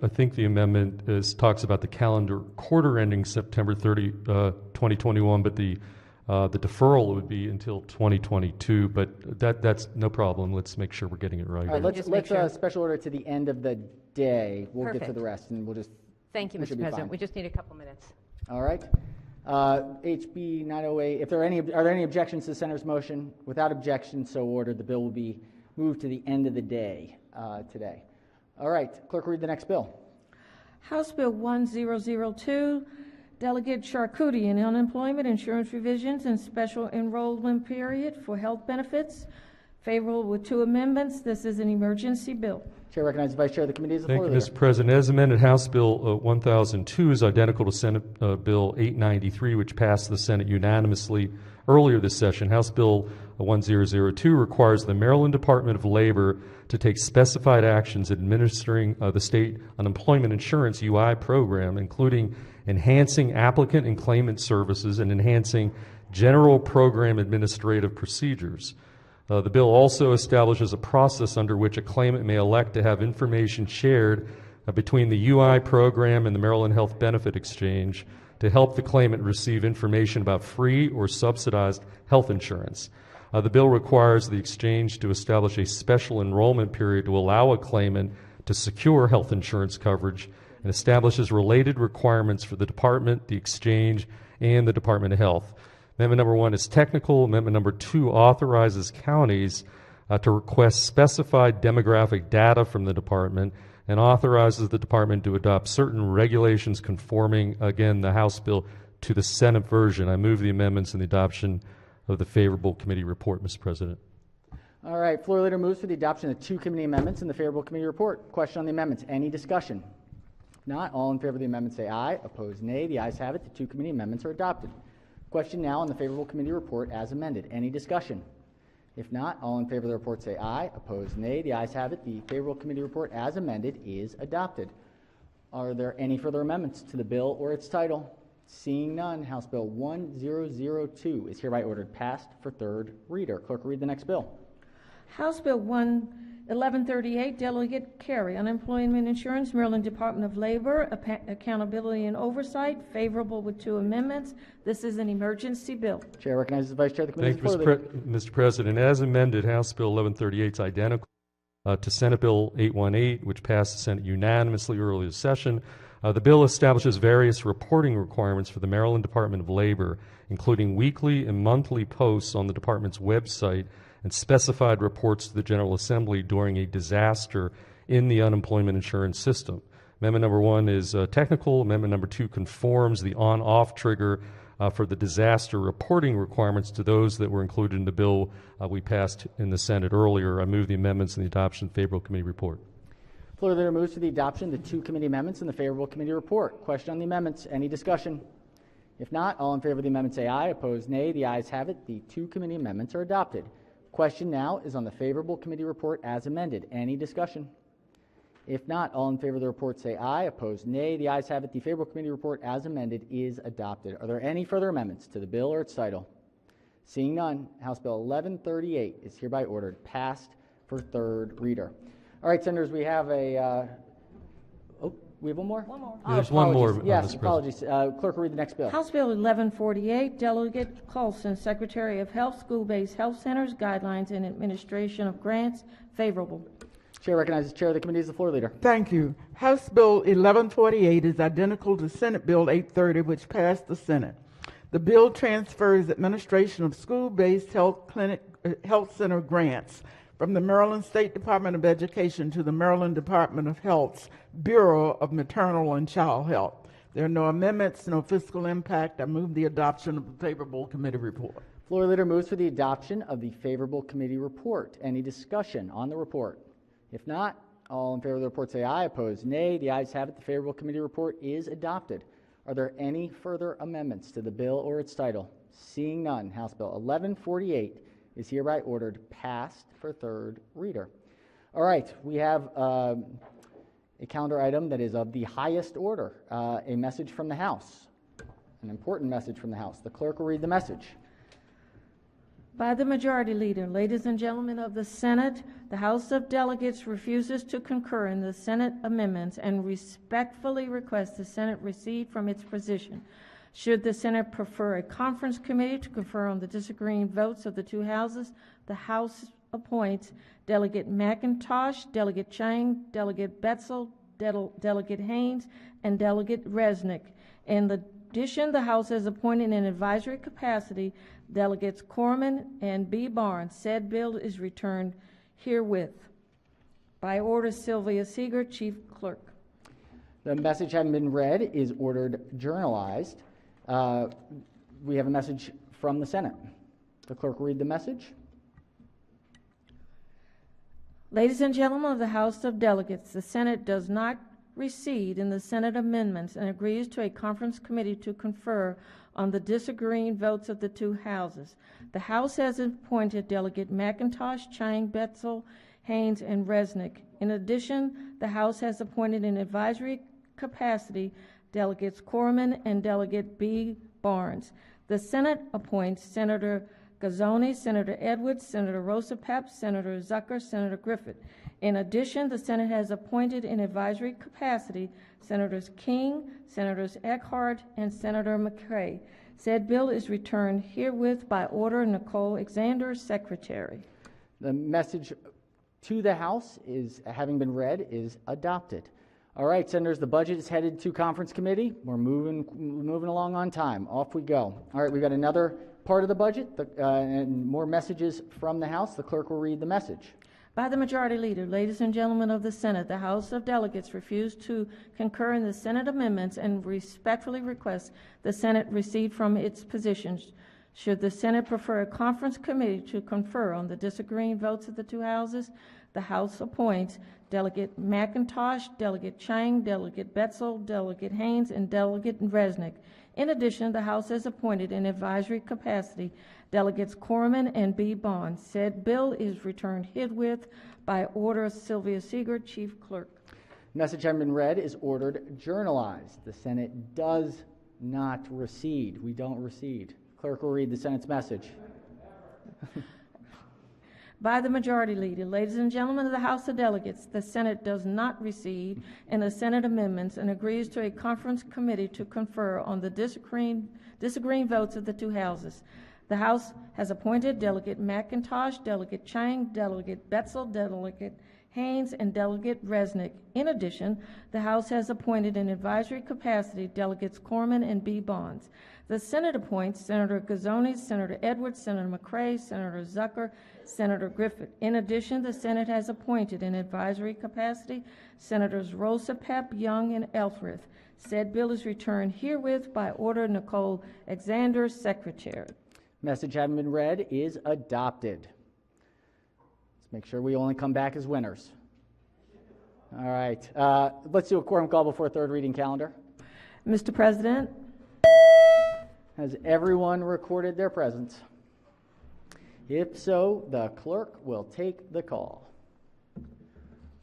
I think the amendment talks about the calendar quarter ending September 30, 2021, but the deferral would be until 2022. But that's no problem. Let's make sure we're getting it right. All right, let's special order to the end of the day. We'll Perfect. get to the rest, and we'll just. Thank you, Mr. President. We just need a couple minutes. All right. HB 908. Are there any objections to the senator's motion? Without objection, so ordered. The bill will be moved to the end of the day today. All right. Clerk, read the next bill. House Bill 1002, Delegate Charkoudian, Unemployment Insurance Revisions and Special Enrollment Period for Health Benefits. Favorable with 2 amendments. This is an emergency bill. Chair recognizes the Vice Chair of the Committee as the floor leader. Thank you, Mr. President. As amended, House Bill 1002 is identical to Senate Bill 893, which passed the Senate unanimously earlier this session. House Bill 1002 requires the Maryland Department of Labor to take specified actions administering the State Unemployment Insurance UI program, including enhancing applicant and claimant services and enhancing general program administrative procedures. The bill also establishes a process under which a claimant may elect to have information shared between the UI program and the Maryland Health Benefit Exchange to help the claimant receive information about free or subsidized health insurance. The bill requires the exchange to establish a special enrollment period to allow a claimant to secure health insurance coverage and establishes related requirements for the department, the exchange, and the Department of Health. Amendment number 1 is technical. Amendment number 2 authorizes counties to request specified demographic data from the department and authorizes the department to adopt certain regulations conforming, again, the House bill to the Senate version. I move the amendments and the adoption of the favorable committee report, Mr. President. All right, floor leader moves for the adoption of 2 committee amendments and the favorable committee report. Question on the amendments. Any discussion? If not, all in favor of the amendment say aye. Opposed, nay. The ayes have it. The 2 committee amendments are adopted. Question now on the favorable committee report as amended. Any discussion? If not, all in favor of the report say aye. Opposed, nay. The ayes have it. The favorable committee report as amended is adopted. Are there any further amendments to the bill or its title? Seeing none, House Bill 1002 is hereby ordered passed for third reader. Clerk will read the next bill. House Bill 1138, Delegate Carey, Unemployment Insurance, Maryland Department of Labor, Accountability and Oversight, favorable with 2 amendments. This is an emergency bill. Chair recognizes the Vice Chair of the Committee. Thank you, Mr. President. As amended, House Bill 1138 is identical to Senate Bill 818, which passed the Senate unanimously earlier this session. The bill establishes various reporting requirements for the Maryland Department of Labor, including weekly and monthly posts on the department's website and specified reports to the General Assembly during a disaster in the unemployment insurance system. Amendment number 1 is technical. Amendment number 2 conforms the on-off trigger for the disaster reporting requirements to those that were included in the bill we passed in the Senate earlier. I move the amendments and the adoption of the favorable committee report. Floor leader moves to the adoption of the 2 committee amendments and the favorable committee report. Question on the amendments. Any discussion? If not, all in favor of the amendment say aye. Opposed, nay. The ayes have it. The 2 committee amendments are adopted. Question now is on the favorable committee report as amended. Any discussion? If not, all in favor of the report say aye. Opposed, nay. The ayes have it. The favorable committee report as amended is adopted. Are there any further amendments to the bill or its title? Seeing none, House Bill 1138 is hereby ordered passed for third reader. All right, Senators, we have we have one more? One more. There's one more. Yes, apologies. Clerk will read the next bill. House Bill 1148, Delegate Coulson, Secretary of Health, School-Based Health Centers, Guidelines and Administration of Grants, favorable. Chair recognizes Chair of the Committee as the floor leader. Thank you. House Bill 1148 is identical to Senate Bill 830, which passed the Senate. The bill transfers administration of school-based health center grants from the Maryland State Department of Education to the Maryland Department of Health's Bureau of Maternal and Child Health. There are no amendments, no fiscal impact. I move the adoption of the favorable committee report. Floor leader moves for the adoption of the favorable committee report. Any discussion on the report? If not, all in favor of the report say aye. Opposed, nay. The ayes have it. The favorable committee report is adopted. Are there any further amendments to the bill or its title? Seeing none, House Bill 1148 is hereby ordered passed for third reader. All right, we have a calendar item that is of the highest order, a message from the House, an important message from the House. The clerk will read the message. By the Majority Leader, ladies and gentlemen of the Senate, the House of Delegates refuses to concur in the Senate amendments and respectfully requests the Senate recede from its position. Should the Senate prefer a conference committee to confer on the disagreeing votes of the 2 houses, the House appoints Delegate McIntosh, Delegate Chang, Delegate Betzel, Delegate Haynes, and Delegate Resnick. In addition, the House has appointed in advisory capacity Delegates Corman and B. Barnes. Said bill is returned herewith. By order, Sylvia Seeger, Chief Clerk. The message having been read is ordered journalized. We have a message from the Senate. The clerk will read the message. Ladies and gentlemen of the House of Delegates, the Senate does not recede in the Senate amendments and agrees to a conference committee to confer on the disagreeing votes of the 2 houses. The House has appointed Delegate McIntosh, Chang, Betzel, Haynes, and Resnick. In addition, the House has appointed in advisory capacity Delegates Corman and Delegate B. Barnes. The Senate appoints Senator Gazzoni, Senator Edwards, Senator Rosapep, Senator Zucker, Senator Griffith. In addition, the Senate has appointed in advisory capacity Senators King, Senators Eckhart, and Senator McCray. Said bill is returned herewith by order Nicole Alexander, Secretary. The message to the House having been read, is adopted. All right, Senators, the budget is headed to conference committee. We're moving along on time. Off we go. All right, we've got another part of the budget and more messages from the House, the clerk will read the message. By the Majority Leader, ladies and gentlemen of the Senate, the House of Delegates refused to concur in the Senate amendments and respectfully request the Senate recede from its positions. Should the Senate prefer a conference committee to confer on the disagreeing votes of the two houses, the House appoints Delegate McIntosh, Delegate Chang, Delegate Betzel, Delegate Haynes, and Delegate Resnick. In addition, the House has appointed in advisory capacity Delegates Corman and B. Bond. Said bill is returned herewith by order of Sylvia Seeger, Chief Clerk. Message having been read is ordered journalized. The Senate does not recede. We don't recede. Clerk will read the Senate's message. By the Majority Leader, ladies and gentlemen of the House of Delegates, the Senate does not recede in the Senate amendments and agrees to a conference committee to confer on the disagreeing votes of the two houses. The House has appointed Delegate McIntosh, Delegate Chang, Delegate Betzel, Delegate Haynes, and Delegate Resnick. In addition, the House has appointed in advisory capacity Delegates Corman and B. Bonds. The Senate appoints Senator Gazzoni, Senator Edwards, Senator McCray, Senator Zucker, Senator Griffith. In addition, the Senate has appointed in advisory capacity Senators Rosa Pepp, Young, and Elfrith. Said bill is returned herewith by order Nicole Alexander, Secretary. Message having been read is adopted. Let's make sure we only come back as winners. All right. Let's do a quorum call before third reading calendar. Mr. President. Has everyone recorded their presence? If so, the clerk will take the call.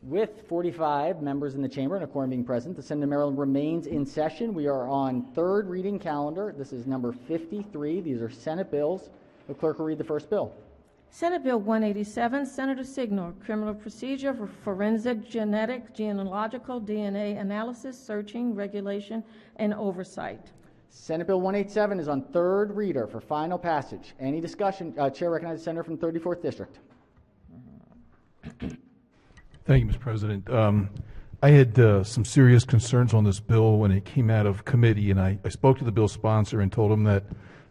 With 45 members in the chamber and a quorum being present, the Senate of Maryland remains in session. We are on third reading calendar. This is number 53. These are Senate bills. The clerk will read the first bill. Senate Bill 187, Senator Signor, Criminal Procedure for Forensic Genetic, Genealogical, DNA Analysis, Searching, Regulation, and Oversight. Senate Bill 187 is on third reader for final passage. Any discussion? Chair recognizes the senator from the 34th District. Thank you, Mr. President. I had some serious concerns on this bill when it came out of committee, and I spoke to the bill sponsor and told him that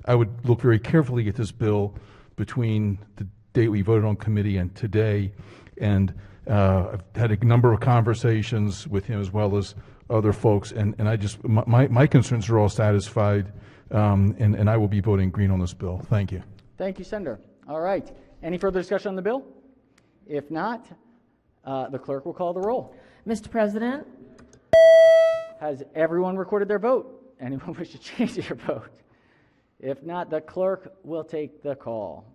I would look very carefully at this bill between the date we voted on committee and today. And I've had a number of conversations with him as well as other folks, and I just, my concerns are all satisfied, and I will be voting green on this bill. Thank you. Thank you, Senator. All right. Any further discussion on the bill? If not, the clerk will call the roll. Mr. President. Has everyone recorded their vote? Anyone wish to change their vote? If not, the clerk will take the call.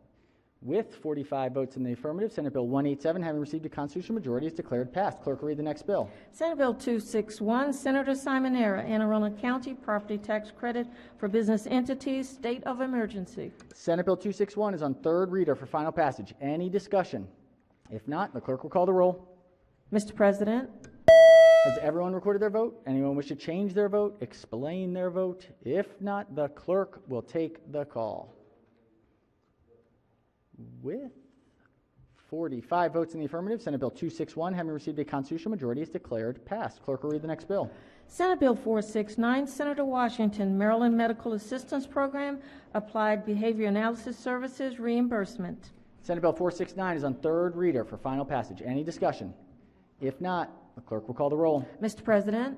With 45 votes in the affirmative, Senate Bill 187, having received a constitutional majority, is declared passed. Clerk will read the next bill. Senate Bill 261, Senator Simonera, Anne Arundel County Property Tax Credit for Business Entities, State of Emergency. Senate Bill 261 is on third reader for final passage. Any discussion? If not, the clerk will call the roll. Mr. President. Has everyone recorded their vote? Anyone wish to change their vote, explain their vote? If not, the clerk will take the call. With 45 votes in the affirmative, Senate Bill 261, having received a constitutional majority, is declared passed. Clerk will read the next bill. Senate Bill 469, Senator Washington, Maryland Medical Assistance Program, Applied Behavior Analysis Services Reimbursement. Senate Bill 469 is on third reader for final passage. Any discussion? If not, the clerk will call the roll. Mr. President.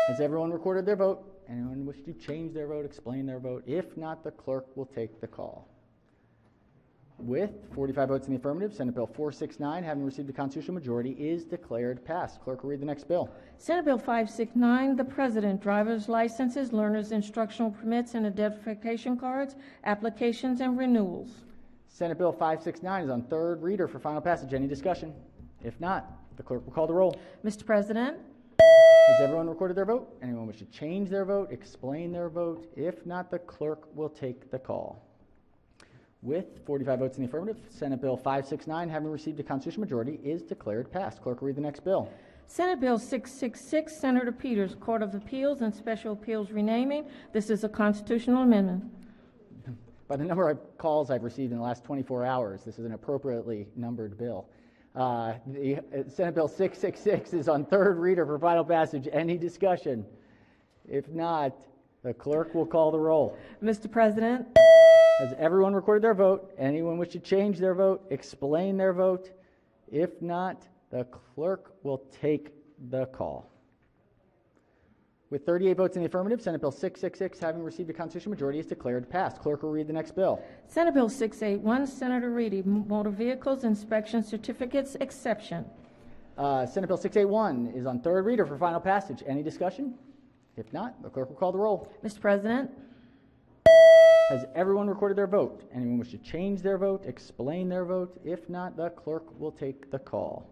Has everyone recorded their vote? Anyone wish to change their vote, explain their vote? If not, the clerk will take the call. With 45 votes in the affirmative, Senate Bill 469, having received a constitutional majority, is declared passed. Clerk will read the next bill. Senate Bill 569, the President, driver's licenses, learner's instructional permits, and identification cards, applications, and renewals. Senate Bill 569 is on third reader for final passage. Any discussion? If not, the clerk will call the roll. Mr. President. Has everyone recorded their vote? Anyone wish to change their vote, explain their vote? If not, the clerk will take the call. With 45 votes in the affirmative, Senate Bill 569, having received a constitutional majority, is declared passed. Clerk will read the next bill. Senate Bill 666, Senator Peters, Court of Appeals and Special Appeals renaming. This is a constitutional amendment. By the number of calls I've received in the last 24 hours, this is an appropriately numbered bill. The Senate Bill 666 is on third reader for final passage. Any discussion? If not, the clerk will call the roll. Mr. President. Has everyone recorded their vote? Anyone wish to change their vote, explain their vote? If not, the clerk will take the call. With 38 votes in the affirmative, Senate Bill 666, having received a constitutional majority, is declared passed. Clerk will read the next bill. Senate Bill 681, Senator Reedy, Motor Vehicles Inspection Certificates Exception. Senate Bill 681 is on third reader for final passage. Any discussion? If not, the clerk will call the roll. Mr. President, Has everyone recorded their vote? Anyone wish to change their vote, explain their vote? If not, the clerk will take the call.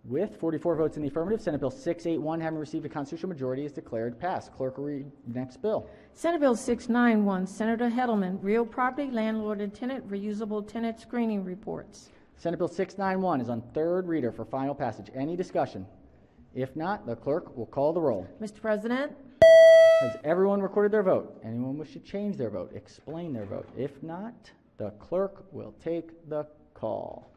With 44 votes in the affirmative, Senate Bill 681, having received a constitutional majority, is declared passed. Clerk will read the next bill. Senate Bill 691, Senator Heddleman, Real Property Landlord and Tenant Reusable Tenant Screening Reports. Senate Bill 691 is on third reader for final passage. Any discussion? If not, the clerk will call the roll. Mr. President, Has everyone recorded their vote? Anyone wish to change their vote, explain their vote? If not, the clerk will take the call.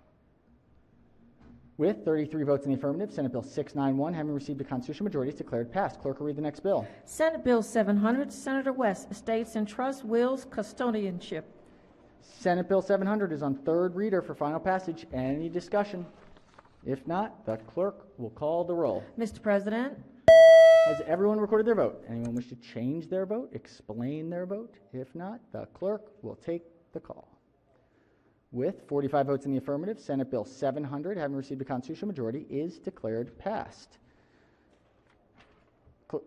With 33 votes in the affirmative, Senate Bill 691, having received a constitutional majority, is declared passed. Clerk will read the next bill. Senate Bill 700, Senator West, Estates and Trust Wills Custodianship. Senate Bill 700 is on third reader for final passage. Any discussion? If not, the clerk will call the roll. Mr. President, Has everyone recorded their vote? Anyone wish to change their vote, explain their vote? If not, the clerk will take the call. With 45 votes in the affirmative, Senate Bill 700, having received a constitutional majority, is declared passed.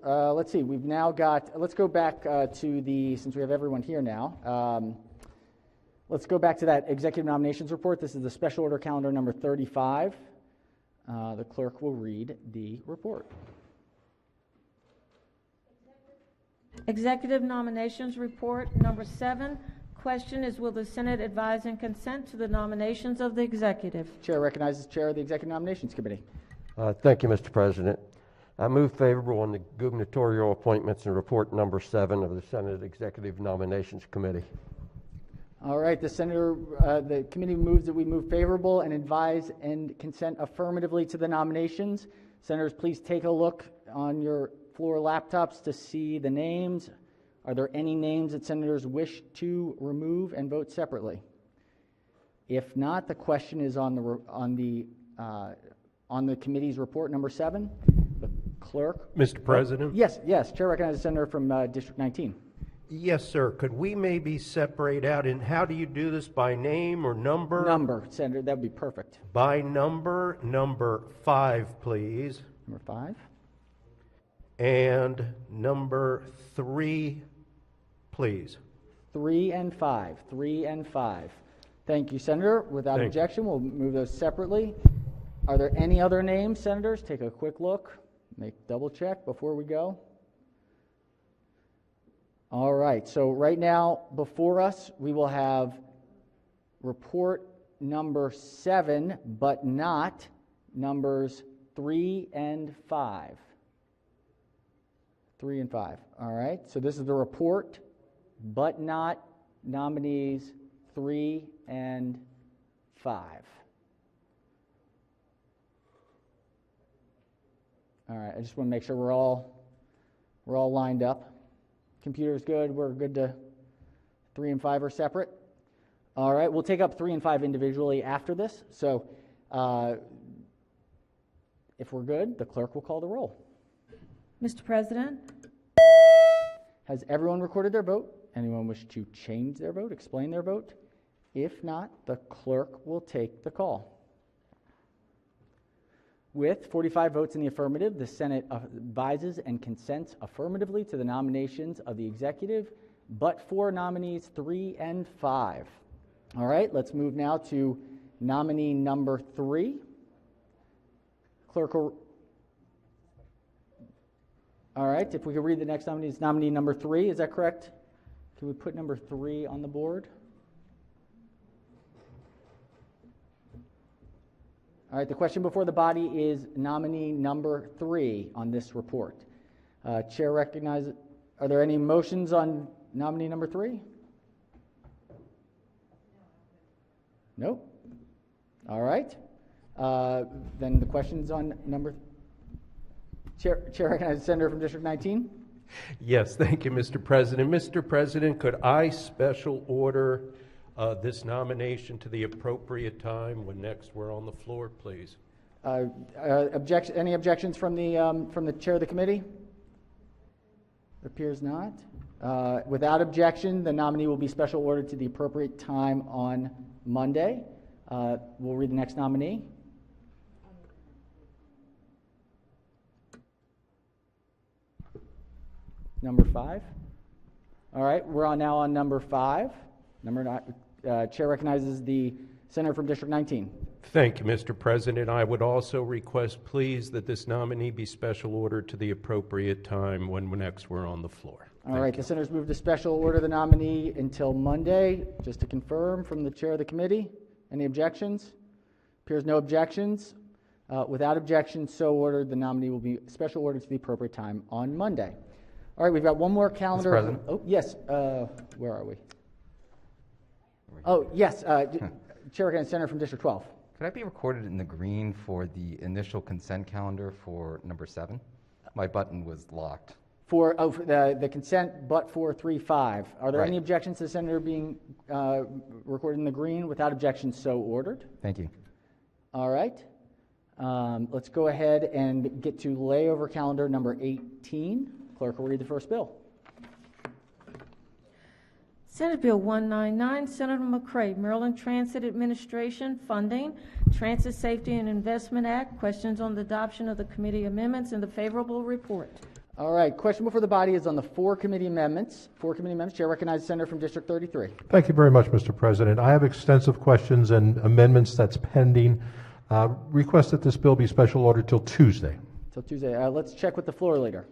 Let's see, we've now got, let's go back to the, since we have everyone here now, let's go back to that executive nominations report. This is the special order calendar number 35. The clerk will read the report. Executive Nominations Report number 7. Question is, will the Senate advise and consent to the nominations of the executive? Chair recognizes Chair of the Executive Nominations Committee. Thank you, Mr. President. I move favorable on the gubernatorial appointments and report number 7 of the Senate Executive Nominations Committee. All right, the committee moves that we move favorable and advise and consent affirmatively to the nominations. Senators, please take a look on your floor laptops to see the names. Are there any names that senators wish to remove and vote separately? If not, the question is on the committee's report number 7. The clerk. Mr. President? Yes. Chair recognizes Senator from District 19. Yes, sir. Could we maybe separate out, and how do you do this, by name or number? Number, Senator, that would be perfect. By number 5, please. Number 5. And number 3, please. 3 and 5. 3 and 5. Thank you, Senator. Without objection, we'll move those separately. Are there any other names, Senators? Take a quick look. Double check before we go. All right, so right now before us we will have report number 7, but not numbers 3 and 5. 3 and 5. All right, so this is the report, but not nominees 3 and 5. All right, I just want to make sure we're all lined up. Computer's good. We're good to 3 and 5 are separate. All right, we'll take up 3 and 5 individually after this. So if we're good, the clerk will call the roll. Mr. President, has everyone recorded their vote? Anyone wish to change their vote, explain their vote? If not, the clerk will take the call. With 45 votes in the affirmative, the Senate advises and consents affirmatively to the nominations of the executive, but for nominees 3 and 5. All right, let's move now to nominee number 3. Clerk will... All right, if we could read the next nominee, it's nominee number 3, is that correct? Can we put number 3 on the board? All right, the question before the body is nominee number 3 on this report. Chair recognizes, are there any motions on nominee number 3? Nope. All right. Then the question's on number... Chair recognizes Senator from District 19. Yes, thank you, Mr. President. Mr. President, could I special order this nomination to the appropriate time when next we're on the floor, please? Any objections from the chair of the committee? Appears not. Without objection, the nominee will be special ordered to the appropriate time on Monday. We'll read the next nominee. Number 5. All right, we're now on number 5. Chair recognizes the senator from District 19. Thank you, Mr. President. I would also request, please, that this nominee be special ordered to the appropriate time when next we're on the floor. All right, the senator's moved to special order the nominee until Monday. Just to confirm from the chair of the committee, any objections? Appears no objections. Without objection, so ordered, the nominee will be special ordered to the appropriate time on Monday. All right, we've got one more calendar. Mr. President? Oh, yes. Where are we? Oh, yes. Chair recognizes senator from District 12. Could I be recorded in the green for the initial consent calendar for number 7? My button was locked. For the consent, but for 3.5. Are there Right. any objections to the senator being recorded in the green? Without objection, so ordered. Thank you. All right. Let's go ahead and get to layover calendar number 18. Clerk will read the first bill. Senate Bill 199, Senator McCray, Maryland Transit Administration Funding, Transit Safety and Investment Act. Questions on the adoption of the committee amendments and the favorable report. All right. Question before the body is on the 4 committee amendments. 4 committee amendments. Chair recognizes senator from District 33. Thank you very much, Mr. President. I have extensive questions and amendments that's pending. Request that this bill be special ordered till Tuesday. Till Tuesday. Let's check with the floor leader.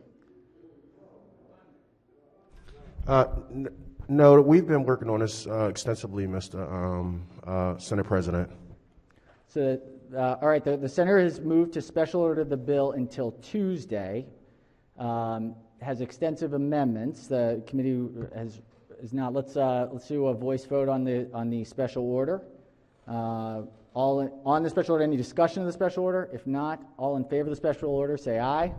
No, we've been working on this extensively, Mr. Senate President. So, all right, the senator has moved to special order the bill until Tuesday. Has extensive amendments. The committee is now. Let's do a voice vote on the special order. All on the special order. Any discussion of the special order? If not, all in favor of the special order, say aye.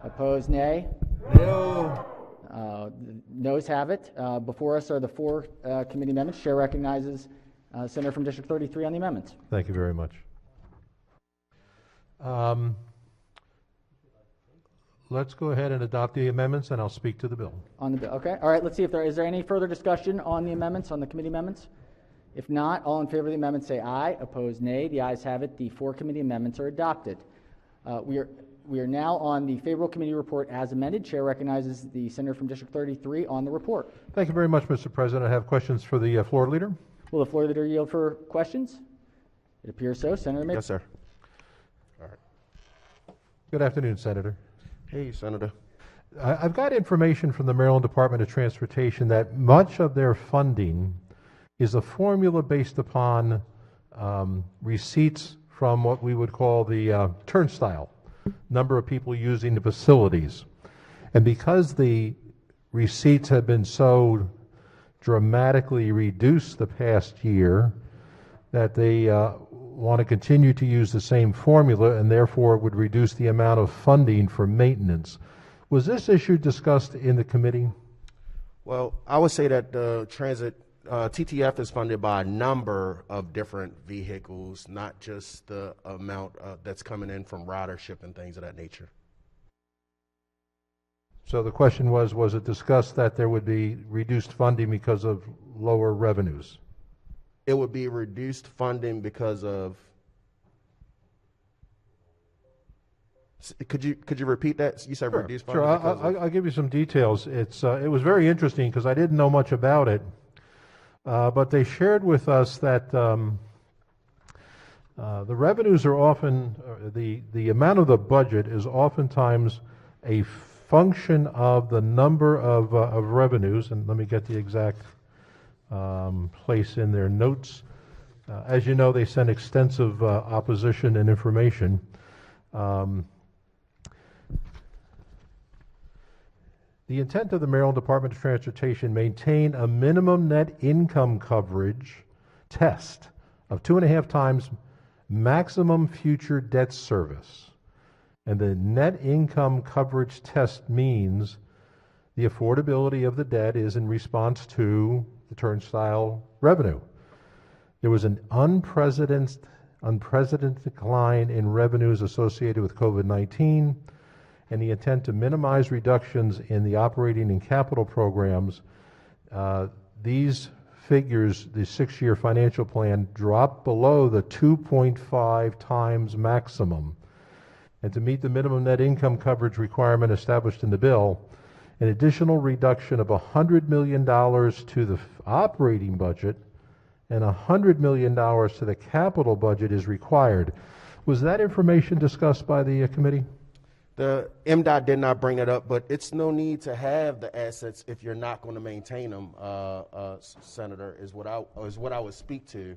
Opposed, nay. No. Noes have it. Before us are the 4 committee amendments. Chair recognizes senator from District 33 on the amendments. Thank you very much. Let's go ahead and adopt the amendments, and I'll speak to the bill. On the bill, okay. All right. Let's see if is there any further discussion on the amendments, on the committee amendments. If not, all in favor of the amendments say aye. Opposed, nay. The ayes have it. The 4 committee amendments are adopted. We are now on the favorable committee report as amended. Chair recognizes the senator from District 33 on the report. Thank you very much, Mr. President. I have questions for the floor leader. Will the floor leader yield for questions? It appears so. Senator May. Yes, sir. All right. Good afternoon, Senator. Hey, Senator. I've got information from the Maryland Department of Transportation that much of their funding is a formula based upon receipts from what we would call the turnstile, number of people using the facilities. And because the receipts have been so dramatically reduced the past year, that they want to continue to use the same formula, and therefore it would reduce the amount of funding for maintenance. Was this issue discussed in the committee? Well, I would say that the transit TTF is funded by a number of different vehicles, not just the amount that's coming in from ridership and things of that nature. So the question was it discussed that there would be reduced funding because of lower revenues? It would be reduced funding because of. Could you repeat that? You said Sure, reduced funding. Sure. I'll give you some details. It was very interesting because I didn't know much about it, but they shared with us that the revenues are often the amount of the budget is oftentimes a function of the number of revenues. And let me get the exact place in their notes. As you know, they send extensive opposition and information. The intent of the Maryland Department of Transportation maintain a minimum net income coverage test of 2.5 times maximum future debt service. And the net income coverage test means the affordability of the debt is in response to the turnstile revenue. There was an unprecedented decline in revenues associated with COVID-19, and the intent to minimize reductions in the operating and capital programs. These figures, the 6-year financial plan, dropped below the 2.5 times maximum. And to meet the minimum net income coverage requirement established in the bill, an additional reduction of $100 million to the operating budget and $100 million to the capital budget is required. Was that information discussed by the committee? The MDOT did not bring it up, but it's no need to have the assets if you're not going to maintain them, Senator, is what I would speak to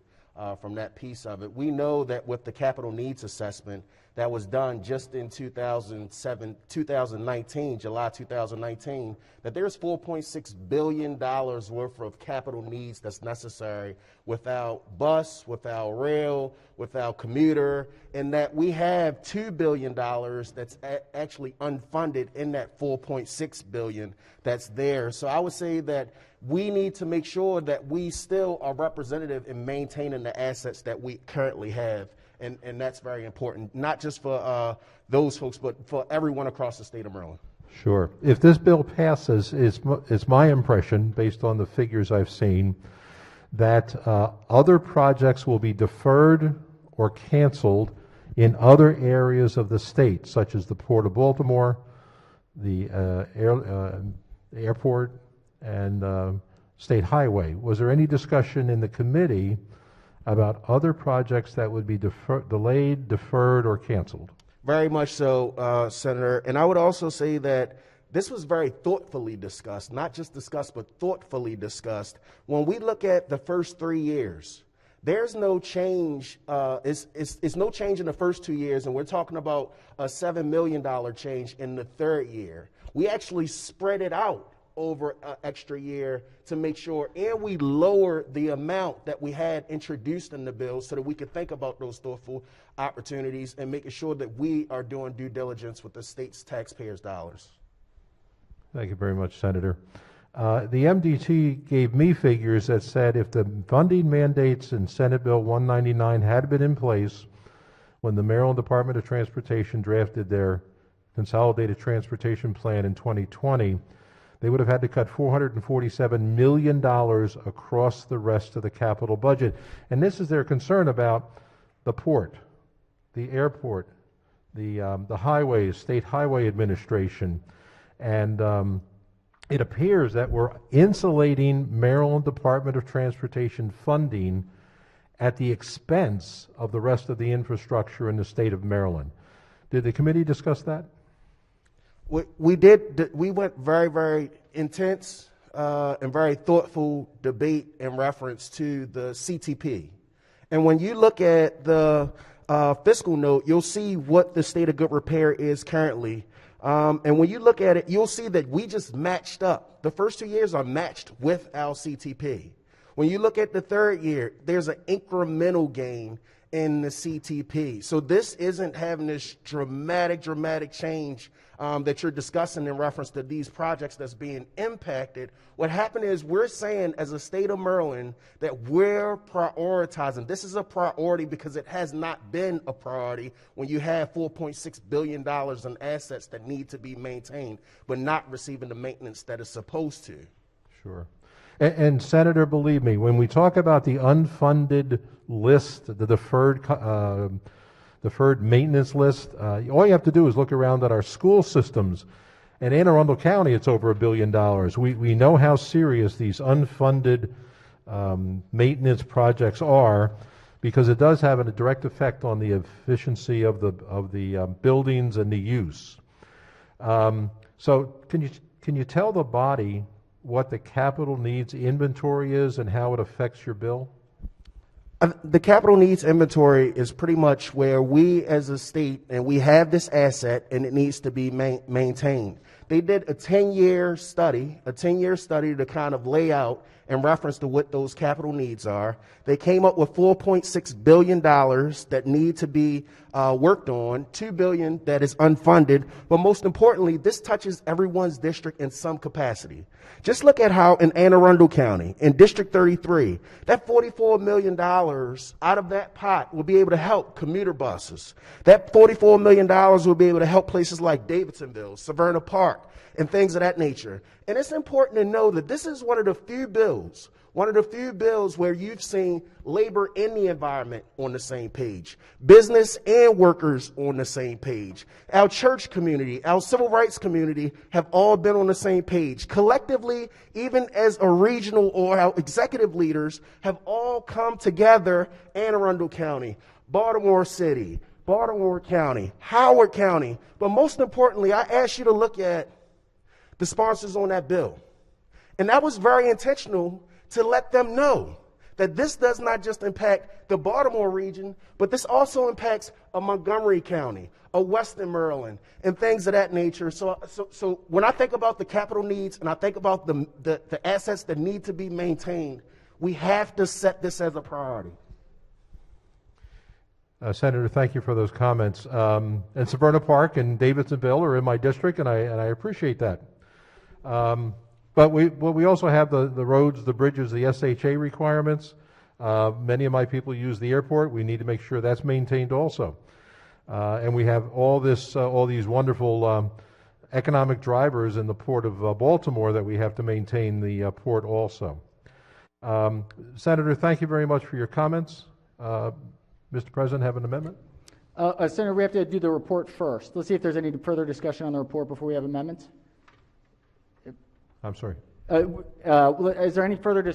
from that piece of it. We know that with the capital needs assessment that was done just in 2019, July 2019, that there's $4.6 billion worth of capital needs that's necessary without bus, without rail, without commuter, and that we have $2 billion that's actually unfunded in that $4.6 billion that's there. So I would say that we need to make sure that we still are representative in maintaining the assets that we currently have. And that's very important, not just for those folks, but for everyone across the state of Maryland. Sure. If this bill passes, it's my impression, based on the figures I've seen, that other projects will be deferred or canceled in other areas of the state, such as the Port of Baltimore, the airport, and State Highway. Was there any discussion in the committee about other projects that would be delayed, deferred, or canceled? Very much so, Senator. And I would also say that this was very thoughtfully discussed, not just discussed, but thoughtfully discussed. When we look at the first 3 years, there's no change. It's no change in the first 2 years, and we're talking about a $7 million change in the third year. We actually spread it out over an extra year to make sure, and we lower the amount that we had introduced in the bill so that we could think about those thoughtful opportunities and making sure that we are doing due diligence with the state's taxpayers' dollars. Thank you very much, Senator. The MDT gave me figures that said if the funding mandates in Senate Bill 199 had been in place when the Maryland Department of Transportation drafted their Consolidated Transportation Plan in 2020, they would have had to cut $447 million across the rest of the capital budget. And this is their concern about the port, the airport, the highways, State Highway Administration. And it appears that we're insulating Maryland Department of Transportation funding at the expense of the rest of the infrastructure in the state of Maryland. Did the committee discuss that? We did. We went very, very intense and very thoughtful debate in reference to the CTP. And when you look at the fiscal note, you'll see what the state of good repair is currently. And when you look at it, you'll see that we just matched up. The first 2 years are matched with our CTP. When you look at the third year, there's an incremental gain in the CTP. So this isn't having this dramatic change that you're discussing in reference to these projects that's being impacted. What happened is we're saying as a state of Maryland that we're prioritizing. This is a priority because it has not been a priority when you have $4.6 billion in assets that need to be maintained but not receiving the maintenance that is supposed to. Sure. And Senator, believe me, when we talk about the unfunded list, the deferred maintenance list, all you have to do is look around at our school systems. In Anne Arundel County, it's over $1 billion. We know how serious these unfunded maintenance projects are because it does have a direct effect on the efficiency of the buildings and the use. So can you tell the body what the capital needs inventory is and how it affects your bill? The capital needs inventory is pretty much where we as a state, and we have this asset and it needs to be maintained. They did a 10-year study to kind of lay out in reference to what those capital needs are. They came up with $4.6 billion that need to be worked on, $2 billion that is unfunded, but most importantly, this touches everyone's district in some capacity. Just look at how in Anne Arundel County, in District 33, that $44 million out of that pot will be able to help commuter buses. That $44 million will be able to help places like Davidsonville, Severna Park, and things of that nature. And it's important to know that this is one of the few bills where you've seen labor and the environment on the same page, business and workers on the same page. Our church community, our civil rights community have all been on the same page. Collectively, even as a regional or our executive leaders have all come together, Anne Arundel County, Baltimore City, Baltimore County, Howard County. But most importantly, I ask you to look at the sponsors on that bill. And that was very intentional to let them know that this does not just impact the Baltimore region, but this also impacts a Montgomery County, a Western Maryland, and things of that nature. So when I think about the capital needs and I think about the assets that need to be maintained, we have to set this as a priority. Senator, thank you for those comments. And Severna Park and Davidsonville are in my district, and I appreciate that. But we also have the roads, the bridges, the SHA requirements. Many of my people use the airport. We need to make sure that's maintained also. And we have all these wonderful economic drivers in the port of Baltimore that we have to maintain the port also. Senator, thank you very much for your comments. Mr. President, have an amendment? Senator, we have to do the report first. Let's see if there's any further discussion on the report before we have amendments. I'm sorry. Is there any further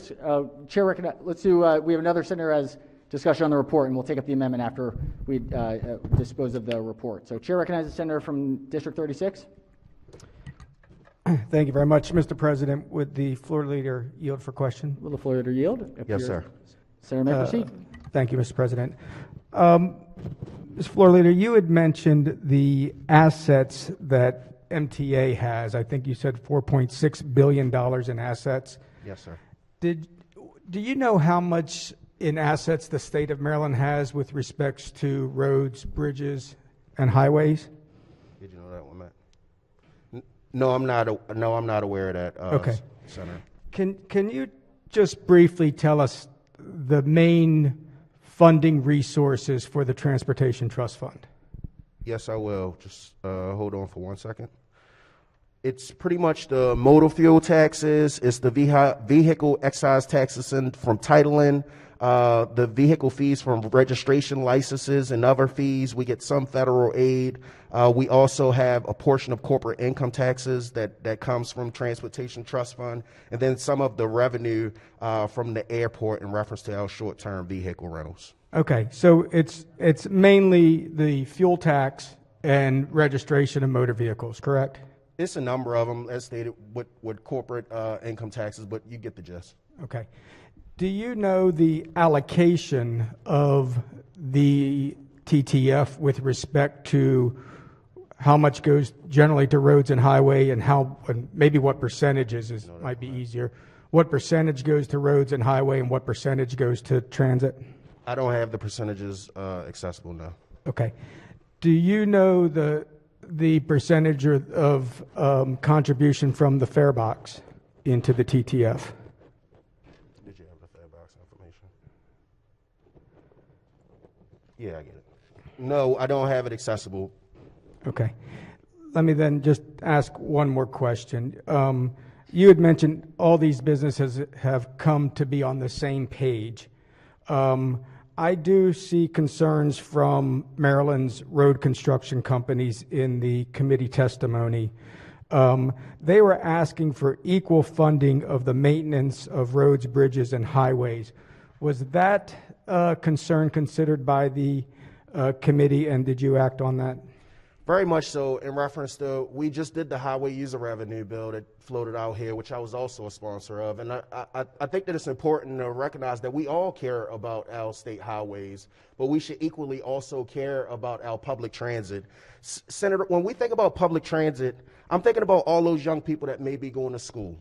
Chair recognize? Let's do. We have another senator as discussion on the report, and we'll take up the amendment after we dispose of the report. So, Chair recognizes the senator from District 36. Thank you very much, Mr. President. Would the floor leader yield for question? Will the floor leader yield? Yes, sir. Senator, may proceed. Thank you, Mr. President. Mr. Floor Leader, you had mentioned the assets that MTA has. I think you said $4.6 billion in assets. Yes, sir. Do you know how much in assets the state of Maryland has with respects to roads, bridges, and highways? Did you know that one, Matt? No, I'm not aware of that. Okay, Senator. Can you just briefly tell us the main funding resources for the Transportation Trust Fund? Yes, I will. Just hold on for 1 second. It's pretty much the motor fuel taxes. It's the vehicle excise taxes from titling, the vehicle fees from registration licenses and other fees. We get some federal aid. We also have a portion of corporate income taxes that comes from Transportation Trust Fund, and then some of the revenue from the airport in reference to our short-term vehicle rentals. Okay, so it's mainly the fuel tax and registration of motor vehicles, correct? It's a number of them, as stated, with corporate income taxes, but you get the gist. Okay. Do you know the allocation of the TTF with respect to how much goes generally to roads and highway, and maybe what percentages might be easier? What percentage goes to roads and highway, and what percentage goes to transit? I don't have the percentages accessible now. Okay. Do you know the percentage of contribution from the fare box into the TTF? Did you have the fare box information? Yeah, I get it. No, I don't have it accessible. Okay. Let me then just ask one more question. You had mentioned all these businesses have come to be on the same page. I do see concerns from Maryland's road construction companies in the committee testimony. They were asking for equal funding of the maintenance of roads, bridges, and highways. Was that concern considered by the committee, and did you act on that? Very much so. In reference to, we just did the highway user revenue bill that floated out here, which I was also a sponsor of. And I think that it's important to recognize that we all care about our state highways, but we should equally also care about our public transit. Senator, when we think about public transit, I'm thinking about all those young people that may be going to school.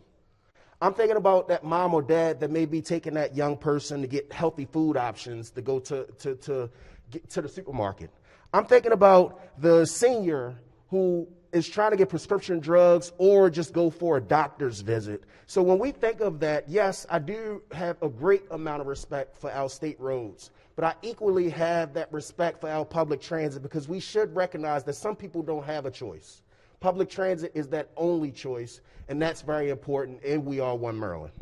I'm thinking about that mom or dad that may be taking that young person to get healthy food options, to go to get to the supermarket. I'm thinking about the senior who is trying to get prescription drugs or just go for a doctor's visit. So when we think of that, yes, I do have a great amount of respect for our state roads, but I equally have that respect for our public transit because we should recognize that some people don't have a choice. Public transit is that only choice, and that's very important, and we are one Maryland.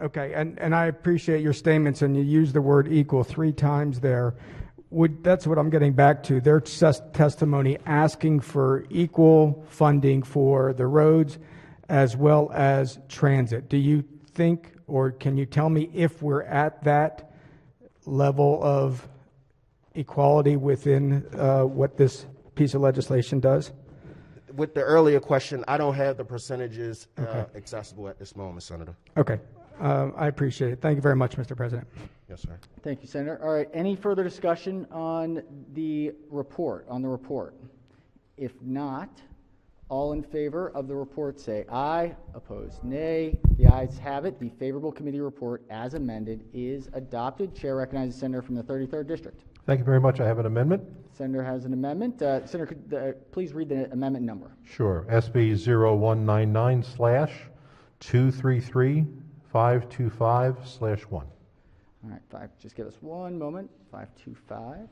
Okay, and I appreciate your statements, and you used the word equal 3 times there. That's what I'm getting back to. Their testimony asking for equal funding for the roads as well as transit. Do you think, or can you tell me if we're at that level of equality within what this piece of legislation does? With the earlier question, I don't have the percentages accessible at this moment, Senator. Okay. I appreciate it. Thank you very much, Mr. President. Yes, sir. Thank you, Senator. All right, any further discussion on the report, If not, all in favor of the report say aye. Opposed, nay. The ayes have it. The favorable committee report as amended is adopted. Chair recognizes the senator from the 33rd District. Thank you very much. I have an amendment. Senator has an amendment. Senator, could please read the amendment number. Sure. SB 0199/233-525/1. All right, just give us one moment. 525.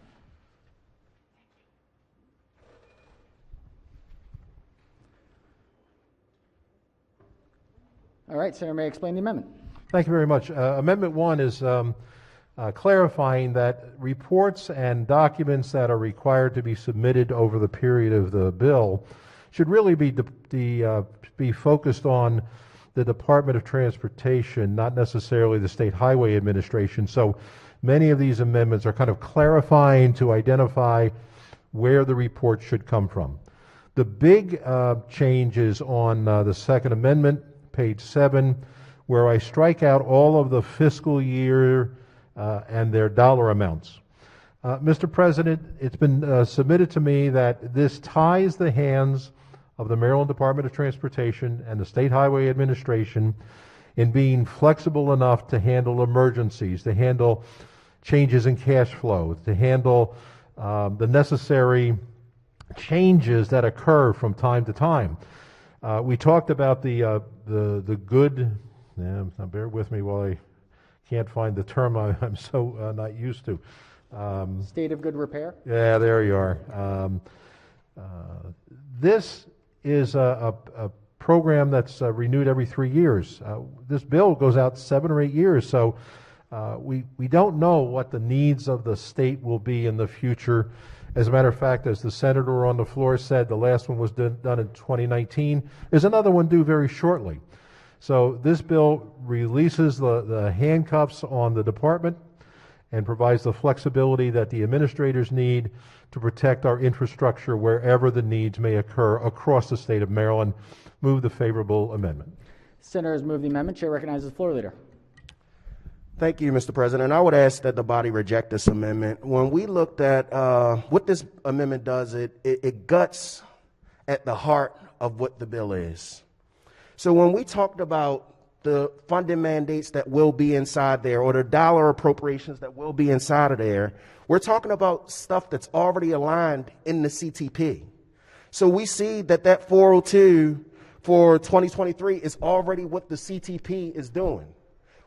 All right, Senator, may I explain the amendment? Thank you very much. Amendment 1 is clarifying that reports and documents that are required to be submitted over the period of the bill should really be focused on the Department of Transportation, not necessarily the State Highway Administration. So many of these amendments are kind of clarifying to identify where the report should come from. The big change is on the second amendment, page 7, where I strike out all of the fiscal year and their dollar amounts. Mr. President, it's been submitted to me that this ties the hands of the Maryland Department of Transportation and the State Highway Administration in being flexible enough to handle emergencies, to handle changes in cash flow, to handle the necessary changes that occur from time to time. We talked about the good. Now bear with me while I can't find the term I'm so not used to. State of good repair? Yeah, there you are. This is a program that's renewed every 3 years. This bill goes out 7 or 8 years, so we don't know what the needs of the state will be in the future. As a matter of fact, as the senator on the floor said, the last one was done in 2019. There's another one due very shortly. So this bill releases the handcuffs on the department and provides the flexibility that the administrators need to protect our infrastructure wherever the needs may occur across the state of Maryland. Move the favorable amendment. Senator has moved the amendment. Chair recognizes the floor leader. Thank you, Mr. President. I would ask that the body reject this amendment. When we looked at what this amendment does, it guts at the heart of what the bill is. So when we talked about the funding mandates that will be inside there or the dollar appropriations that will be inside of there, we're talking about stuff that's already aligned in the CTP. So we see that 402 for 2023 is already what the CTP is doing.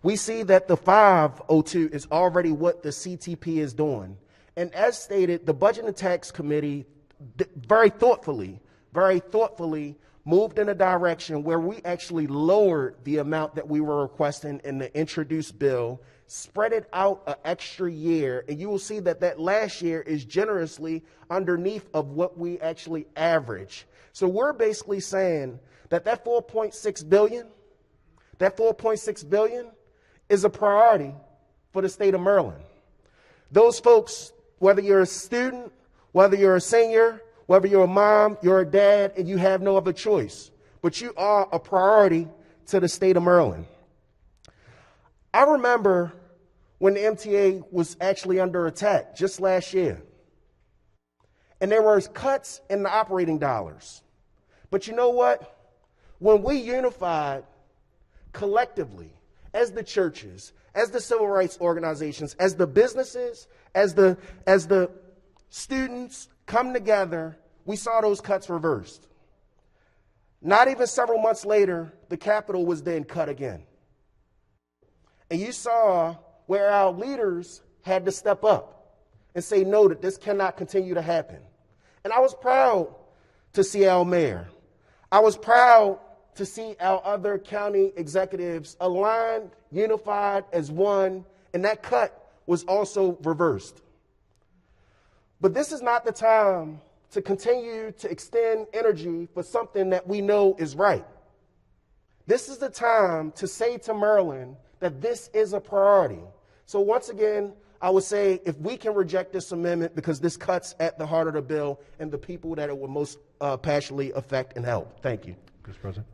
We see that the 502 is already what the CTP is doing. And as stated, the Budget and Tax Committee very thoughtfully moved in a direction where we actually lowered the amount that we were requesting in the introduced bill, spread it out an extra year, and you will see that last year is generously underneath of what we actually average. So we're basically saying that 4.6 billion is a priority for the state of Maryland. Those folks, whether you're a student, whether you're a senior, whether you're a mom, you're a dad, and you have no other choice, but you are a priority to the state of Maryland. I remember when the MTA was actually under attack just last year, and there were cuts in the operating dollars. But you know what? When we unified collectively, as the churches, as the civil rights organizations, as the businesses, as the students come together, we saw those cuts reversed. Not even several months later, the capital was then cut again. And you saw where our leaders had to step up and say, no, that this cannot continue to happen. And I was proud to see our mayor. I was proud to see our other county executives aligned, unified as one, and that cut was also reversed. But this is not the time to continue to extend energy for something that we know is right. This is the time to say to Maryland that this is a priority. So once again, I would say if we can reject this amendment because this cuts at the heart of the bill and the people that it will most passionately affect and help. Thank you. Mr. President.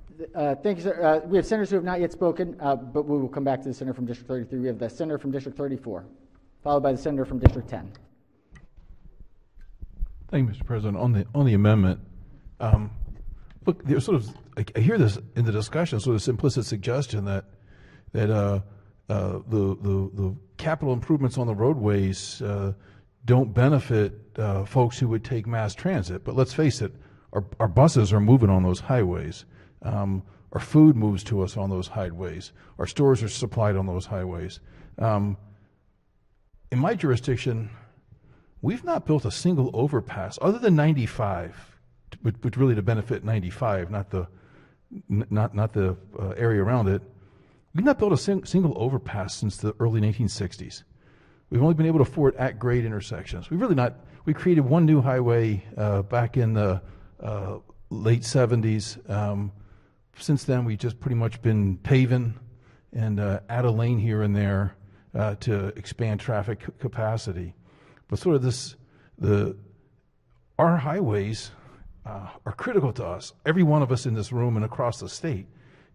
Thank you, sir. We have senators who have not yet spoken, but we will come back to the senator from District 33. We have the senator from District 34, followed by the senator from District 10. Thank you, Mr. President. On the amendment, look, there's sort of I hear this in the discussion, sort of implicit suggestion that the capital improvements on the roadways don't benefit folks who would take mass transit. But let's face it, our buses are moving on those highways. Our food moves to us on those highways. Our stores are supplied on those highways. In my jurisdiction, we've not built a single overpass other than 95, but really to benefit 95, not the area around it. We've not built a single overpass since the early 1960s. We've only been able to afford at-grade intersections. We created one new highway back in the late 70s. Since then, we've just pretty much been paving and add a lane here and there to expand traffic capacity. But sort of our highways are critical to us, every one of us in this room and across the state.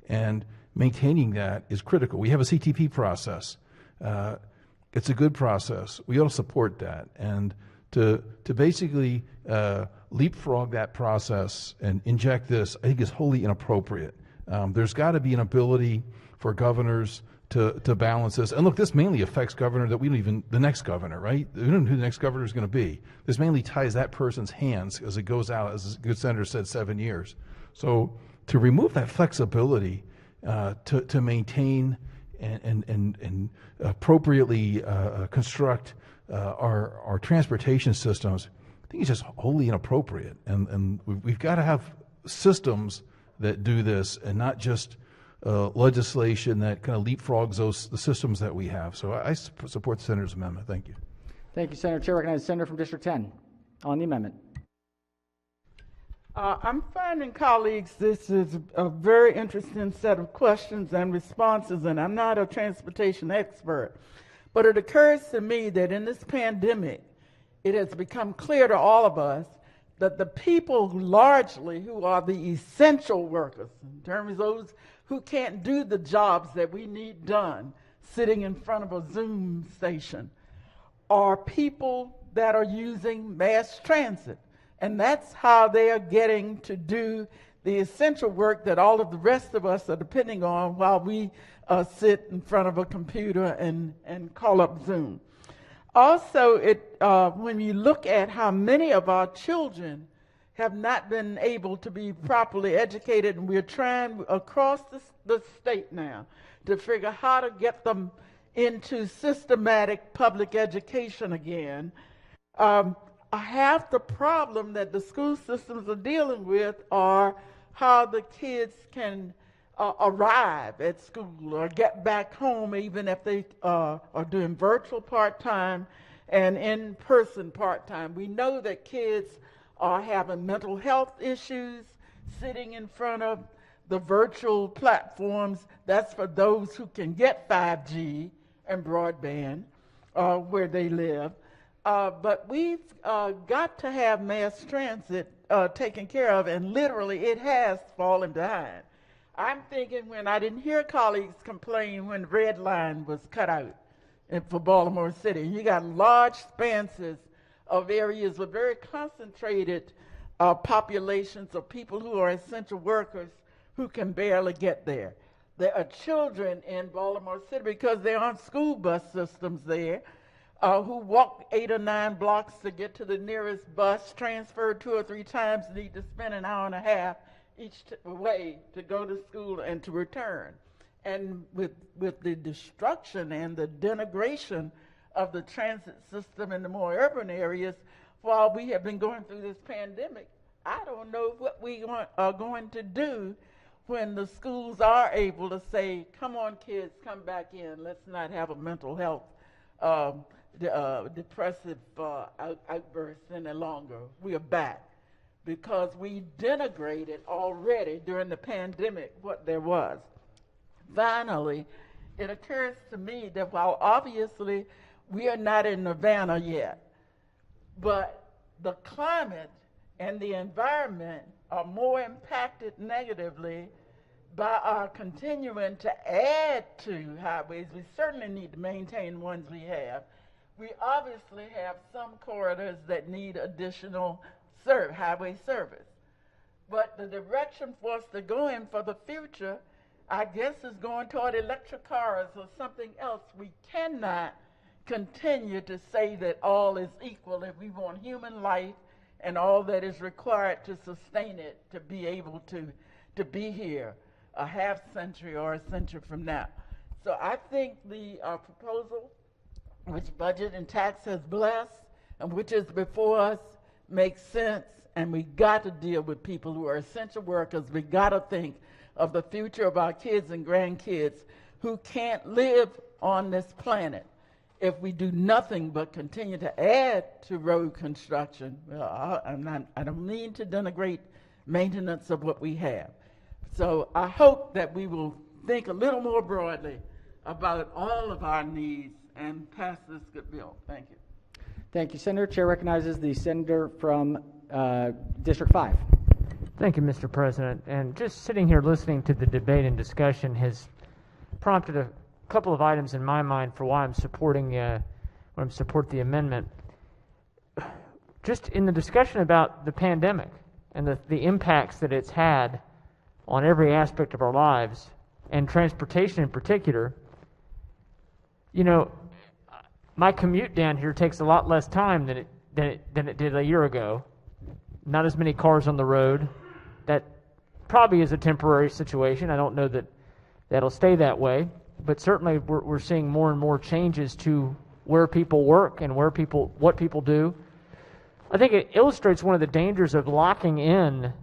And maintaining that is critical. We have a CTP process. It's a good process. We ought to support that. And to basically leapfrog that process and inject this, I think is wholly inappropriate. There's got to be an ability for governors to balance this. And look, this mainly affects the next governor, right? We don't know who the next governor is going to be. This mainly ties that person's hands as it goes out, as the good senator said, 7 years. So to remove that flexibility to maintain and appropriately construct our transportation systems, I think it's just wholly inappropriate. And we've got to have systems that do this and not just legislation that kind of leapfrogs the systems that we have. So I support the senator's amendment. Thank you. Thank you, Senator. Chair recognizes the senator from District 10 on the amendment. I'm finding, colleagues, this is a very interesting set of questions and responses, and I'm not a transportation expert, but it occurs to me that in this pandemic, it has become clear to all of us that the people largely who are the essential workers, in terms of those who can't do the jobs that we need done sitting in front of a Zoom station, are people that are using mass transit. And that's how they are getting to do the essential work that all of the rest of us are depending on while we sit in front of a computer and call up Zoom. Also, when you look at how many of our children have not been able to be properly educated, and we're trying across the state now to figure how to get them into systematic public education again. Half the problem that the school systems are dealing with are how the kids can arrive at school or get back home, even if they are doing virtual part-time and in-person part-time. We know that kids are having mental health issues sitting in front of the virtual platforms. That's for those who can get 5G and broadband where they live. But we've got to have mass transit taken care of, and literally it has fallen behind. I'm thinking when I didn't hear colleagues complain when Red Line was cut out for Baltimore City. You got large expanses of areas with very concentrated populations of people who are essential workers who can barely get there. There are children in Baltimore City because there aren't school bus systems there. who walk 8 or 9 blocks to get to the nearest bus, transferred 2 or 3 times, need to spend an hour and a half each way to go to school and to return. And with the destruction and the denigration of the transit system in the more urban areas, while we have been going through this pandemic, I don't know what we are going to do when the schools are able to say, come on kids, come back in, let's not have a mental health depressive outburst any longer. We are back because we denigrated already during the pandemic what there was. Finally, it occurs to me that while obviously we are not in nirvana yet, but the climate and the environment are more impacted negatively by our continuing to add to highways. We certainly need to maintain the ones we have. We obviously have some corridors that need additional highway service. But the direction for us to go in for the future, I guess, is going toward electric cars or something else. We cannot continue to say that all is equal if we want human life and all that is required to sustain it to be able to be here a half century or a century from now. So I think the proposal, which Budget and Tax has blessed and which is before us, makes sense, and we got to deal with people who are essential workers. We got to think of the future of our kids and grandkids who can't live on this planet if we do nothing but continue to add to road construction. I don't mean to denigrate maintenance of what we have. So I hope that we will think a little more broadly about all of our needs and pass this good bill. Thank you. Thank you, Senator. Chair recognizes the senator from District 5. Thank you, Mr. President. And just sitting here listening to the debate and discussion has prompted a couple of items in my mind for why I'm supporting the amendment. Just in the discussion about the pandemic and the impacts that it's had on every aspect of our lives, and transportation in particular, you know, my commute down here takes a lot less time than it did a year ago. Not as many cars on the road. That probably is a temporary situation. I don't know that that'll stay that way, but certainly we're seeing more and more changes to where people work and what people do. I think it illustrates one of the dangers of locking in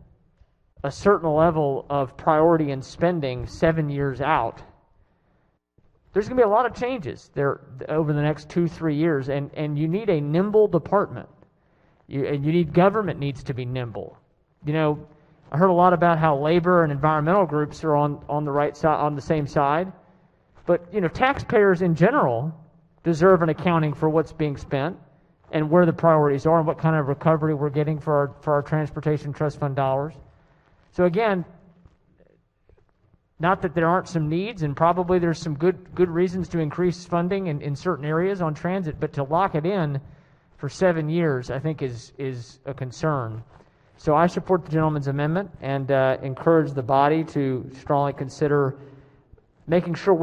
a certain level of priority and spending 7 years out. There's going to be a lot of changes there over the next 2-3 years, and you need a nimble department. Government needs to be nimble. You know, I heard a lot about how labor and environmental groups are on the right side, on the same side, but you know, taxpayers in general deserve an accounting for what's being spent and where the priorities are and what kind of recovery we're getting for our transportation trust fund dollars. So again, not that there aren't some needs, and probably there's some good reasons to increase funding in certain areas on transit, but to lock it in for 7 years, I think is a concern. So I support the gentleman's amendment and encourage the body to strongly consider making sure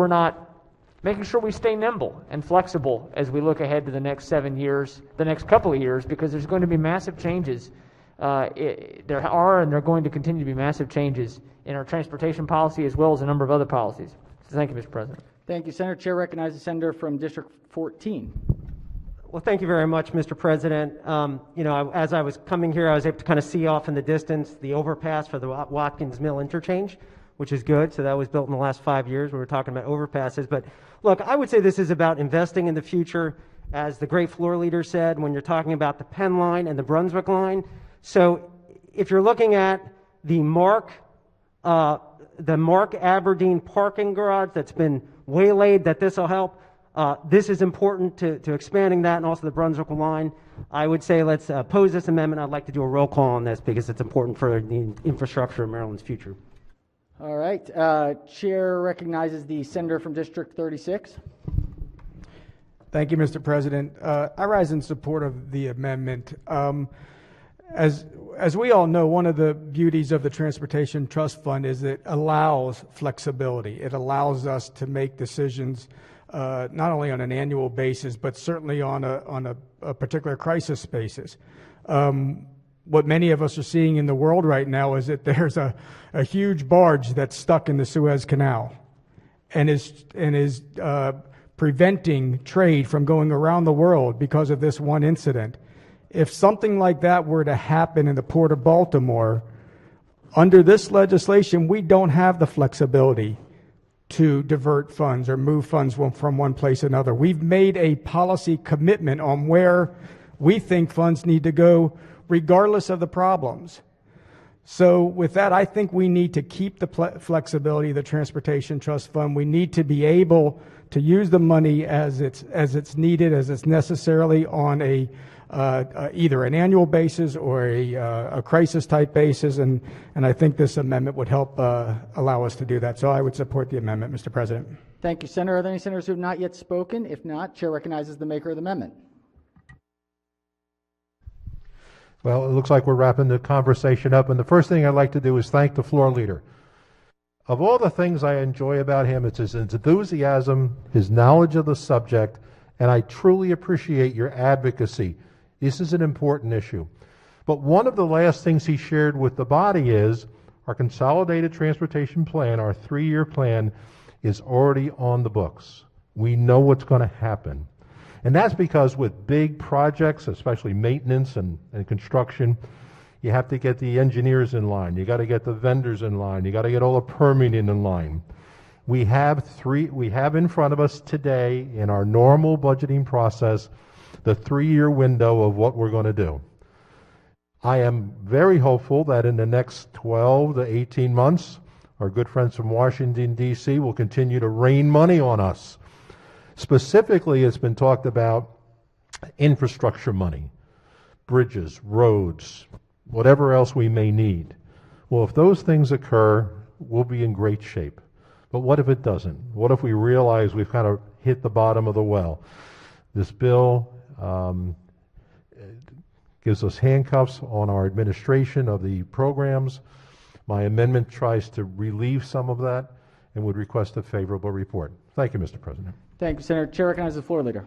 we stay nimble and flexible as we look ahead to the next 7 years, the next couple of years, because there's going to be massive changes. There are and there are going to continue to be massive changes in our transportation policy as well as a number of other policies. So thank you, Mr. President. Thank you, Senator. Chair recognizes the senator from District 14. Well, thank you very much, Mr. President. As I was coming here, I was able to kind of see off in the distance the overpass for the Watkins Mill interchange, which is good. So that was built in the last 5 years. We were talking about overpasses. But look, I would say this is about investing in the future, as the great floor leader said, when you're talking about the Penn line and the Brunswick line. So if you're looking at the Mark Aberdeen parking garage that's been waylaid, that this will help. This is important to expanding that, and also the Brunswick line. I would say let's oppose this amendment. I'd like to do a roll call on this because it's important for the infrastructure of Maryland's future. All right. Chair recognizes the senator from District 36. Thank you, Mr. President. I rise in support of the amendment. As we all know, one of the beauties of the Transportation Trust Fund is it allows flexibility. It allows us to make decisions not only on an annual basis, but certainly on a particular crisis basis. What many of us are seeing in the world right now is that there's a huge barge that's stuck in the Suez Canal and is preventing trade from going around the world because of this one incident. If something like that were to happen in the Port of Baltimore, under this legislation, we don't have the flexibility to divert funds or move funds from one place to another. We've made a policy commitment on where we think funds need to go, regardless of the problems. So with that, I think we need to keep the flexibility of the Transportation Trust Fund. We need to be able to use the money as it's needed, as it's necessarily on a either an annual basis or a crisis type basis, and I think this amendment would help allow us to do that. So I would support the amendment, Mr. President. Thank you, Senator. Are there any senators who have not yet spoken? If not, Chair recognizes the maker of the amendment. Well, it looks like we're wrapping the conversation up, and the first thing I'd like to do is thank the floor leader. Of all the things I enjoy about him, it's his enthusiasm, his knowledge of the subject, and I truly appreciate your advocacy. This is an important issue. But one of the last things he shared with the body is our consolidated transportation plan, our 3-year plan, is already on the books. We know what's going to happen. And that's because with big projects, especially maintenance and construction, you have to get the engineers in line. You got to get the vendors in line. You got to get all the permitting in line. We have in front of us today in our normal budgeting process the 3-year window of what we're going to do. I am very hopeful that in the next 12 to 18 months, our good friends from Washington, D.C. will continue to rain money on us. Specifically, it's been talked about infrastructure money, bridges, roads, whatever else we may need. Well, if those things occur, we'll be in great shape. But what if it doesn't? What if we realize we've kind of hit the bottom of the well? This bill gives us handcuffs on our administration of the programs. My amendment tries to relieve some of that and would request a favorable report. Thank you, Mr. President. Thank you, Senator. Chair recognizes the floor leader.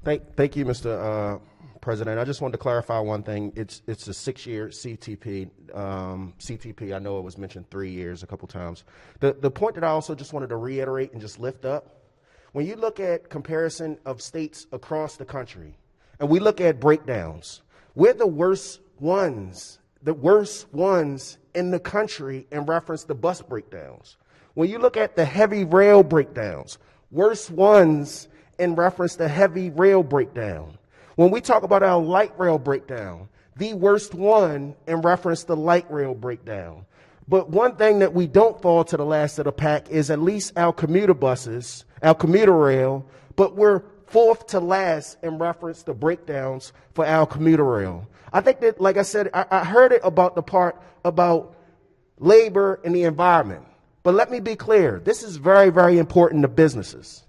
Thank you, Mr. President. I just wanted to clarify one thing. It's a 6-year CTP. CTP, I know it was mentioned 3 years a couple times. The point that I also just wanted to reiterate and just lift up, when you look at comparison of states across the country, and we look at breakdowns, we're the worst ones in the country in reference to bus breakdowns. When you look at the heavy rail breakdowns, worst ones in reference to heavy rail breakdown. When we talk about our light rail breakdown, the worst one in reference to light rail breakdown. But one thing that we don't fall to the last of the pack is at least our commuter buses, our commuter rail, but we're 4th to last in reference to breakdowns for our commuter rail. I think that, like I said, I heard it about the part about labor and the environment. But let me be clear, this is very, very important to businesses.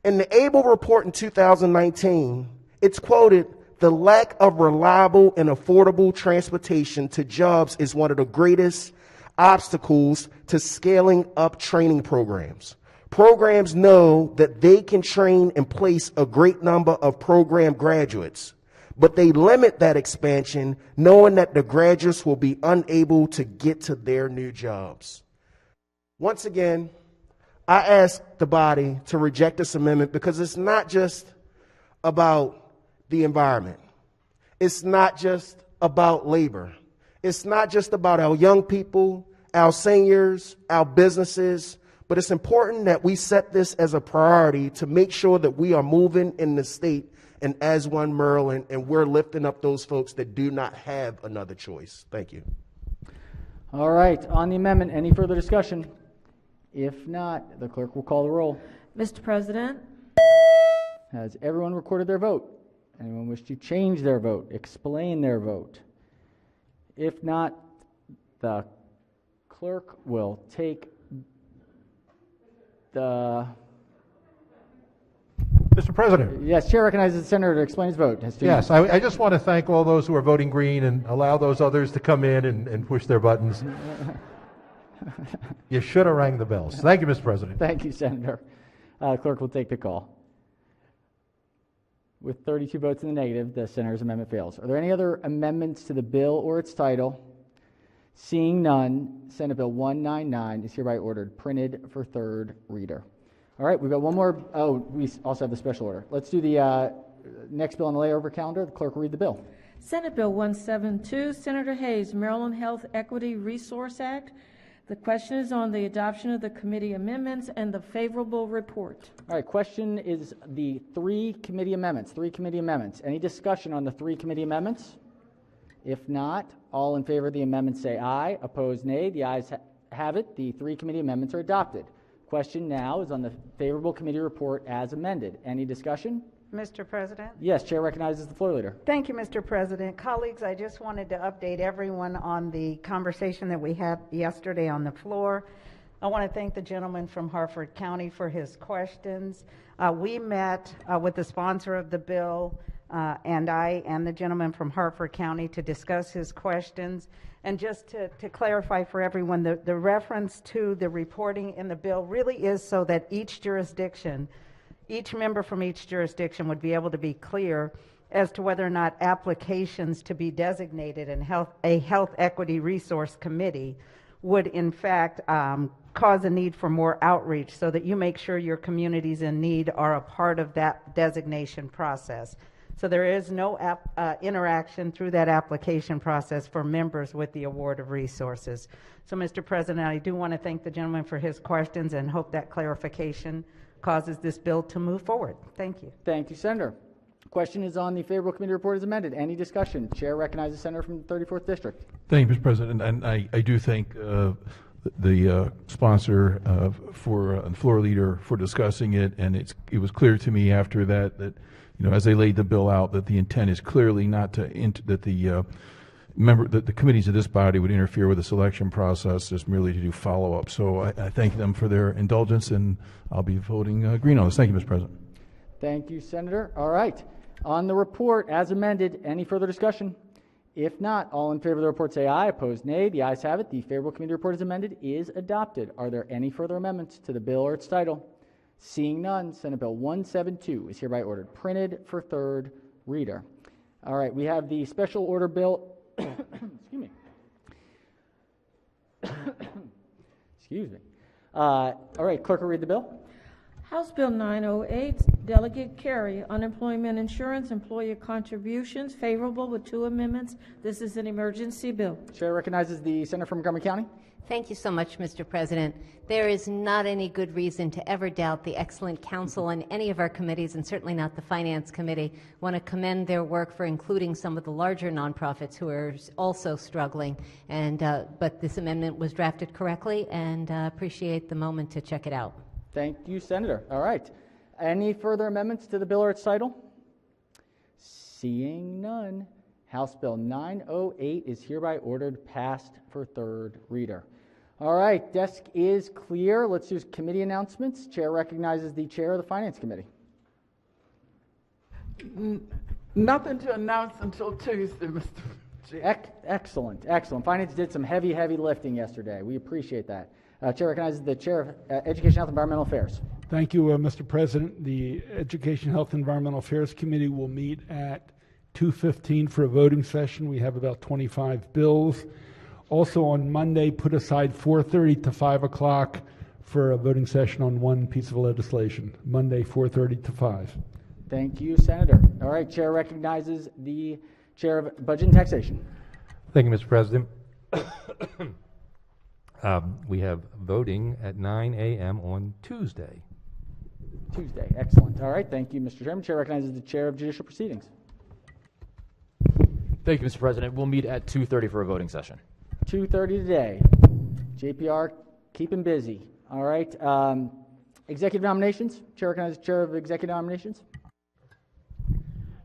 In the ABLE report in 2019, it's quoted, "The lack of reliable and affordable transportation to jobs is one of the greatest obstacles to scaling up training programs. Programs know that they can train and place a great number of program graduates, but they limit that expansion knowing that the graduates will be unable to get to their new jobs." Once again, I ask the body to reject this amendment because it's not just about the environment. It's not just about labor. It's not just about our young people, our seniors, our businesses, but it's important that we set this as a priority to make sure that we are moving in the state and as one Maryland, and we're lifting up those folks that do not have another choice. Thank you. All right, on the amendment, any further discussion? If not, the clerk will call the roll. Mr. President? Has everyone recorded their vote? Anyone wish to change their vote, explain their vote? If not, the clerk will take the... Mr. President. Yes, Chair recognizes the Senator to explain his vote. Yes, I just want to thank all those who are voting green and allow those others to come in and push their buttons. You should have rang the bells. Thank you, Mr. President. Thank you, Senator. Clerk will take the call. With 32 votes in the negative, the senator's amendment fails. Are there any other amendments to the bill or its title? Seeing none, Senate Bill 199 is hereby ordered printed for third reader. All right, we've got one more. Oh, we also have the special order. Let's do the next bill on the layover calendar. The clerk will read the bill. Senate Bill 172, Senator Hayes, Maryland Health Equity Resource Act. The question is on the adoption of the committee amendments and the favorable report. All right, question is the three committee amendments. Any discussion on the three committee amendments? If not, all in favor of the amendment say aye. Opposed, nay. The ayes have it. The three committee amendments are adopted. Question now is on the favorable committee report as amended. Any discussion? Mr. President? Yes, Chair recognizes the floor leader. Thank you, Mr. President. Colleagues, I just wanted to update everyone on the conversation that we had yesterday on the floor. I want to thank the gentleman from Harford County for his questions. We met with the sponsor of the bill and I and the gentleman from Harford County to discuss his questions. And just to clarify for everyone, the reference to the reporting in the bill really is so that each jurisdiction, each member from each jurisdiction would be able to be clear as to whether or not applications to be designated in a health equity resource committee would in fact cause a need for more outreach, so that you make sure your communities in need are a part of that designation process. So there is no interaction through that application process for members with the award of resources. So, Mr. President, I do want to thank the gentleman for his questions and hope that clarification causes this bill to move forward. Thank you. Thank you, Senator. Question is on the favorable committee report as amended. Any discussion? Chair recognizes the senator from the 34th District. Thank you, Mr. President. And I do thank the sponsor and floor leader for discussing it. And it was clear to me after that as they laid the bill out, that the intent is clearly not to that the committees of this body would interfere with the selection process, just merely to do follow-up. So I thank them for their indulgence, and I'll be voting green on this. Thank you, Mr. President. Thank you, Senator. All right. On the report as amended, any further discussion? If not, all in favor of the report say aye. Opposed, nay. The ayes have it. The favorable committee report as amended is adopted. Are there any further amendments to the bill or its title? Seeing none, Senate Bill 172 is hereby ordered printed for third reader. All right, we have the special order bill. Excuse me. Excuse me. All right, clerk will read the bill. House Bill 908, Delegate Carey, Unemployment Insurance, Employer Contributions, favorable with two amendments. This is an emergency bill. Chair recognizes the senator from Montgomery County. Thank you so much, Mr. President. There is not any good reason to ever doubt the excellent counsel on any of our committees, and certainly not the Finance Committee. I want to commend their work for including some of the larger nonprofits who are also struggling. But this amendment was drafted correctly, and appreciate the moment to check it out. Thank you, Senator. All right. Any further amendments to the bill or its title? Seeing none, House Bill 908 is hereby ordered passed for third reader. All right, desk is clear. Let's do committee announcements. Chair recognizes the chair of the Finance Committee. Nothing to announce until Tuesday, Mr. Chair. Excellent. Finance did some heavy lifting yesterday. We appreciate that. Chair recognizes the chair of Education, Health, and Environmental Affairs. Thank you, Mr. President. The Education, Health, and Environmental Affairs Committee will meet at 2:15 for a voting session. We have about 25 bills. Also on Monday, put aside 4:30 to 5 o'clock for a voting session on one piece of legislation. Monday, 4:30 to 5. Thank you, Senator. All right, chair recognizes the chair of Budget and Taxation. Thank you, Mr. President. We have voting at 9 a.m. on Tuesday. Excellent. All right, thank you, Mr. Chairman. Chair recognizes the chair of Judicial Proceedings. Thank you, Mr. President. We'll meet at 2:30 for a voting session. 2:30 today. JPR, keeping busy. All right. Executive nominations. Chair recognizes the chair of Executive Nominations.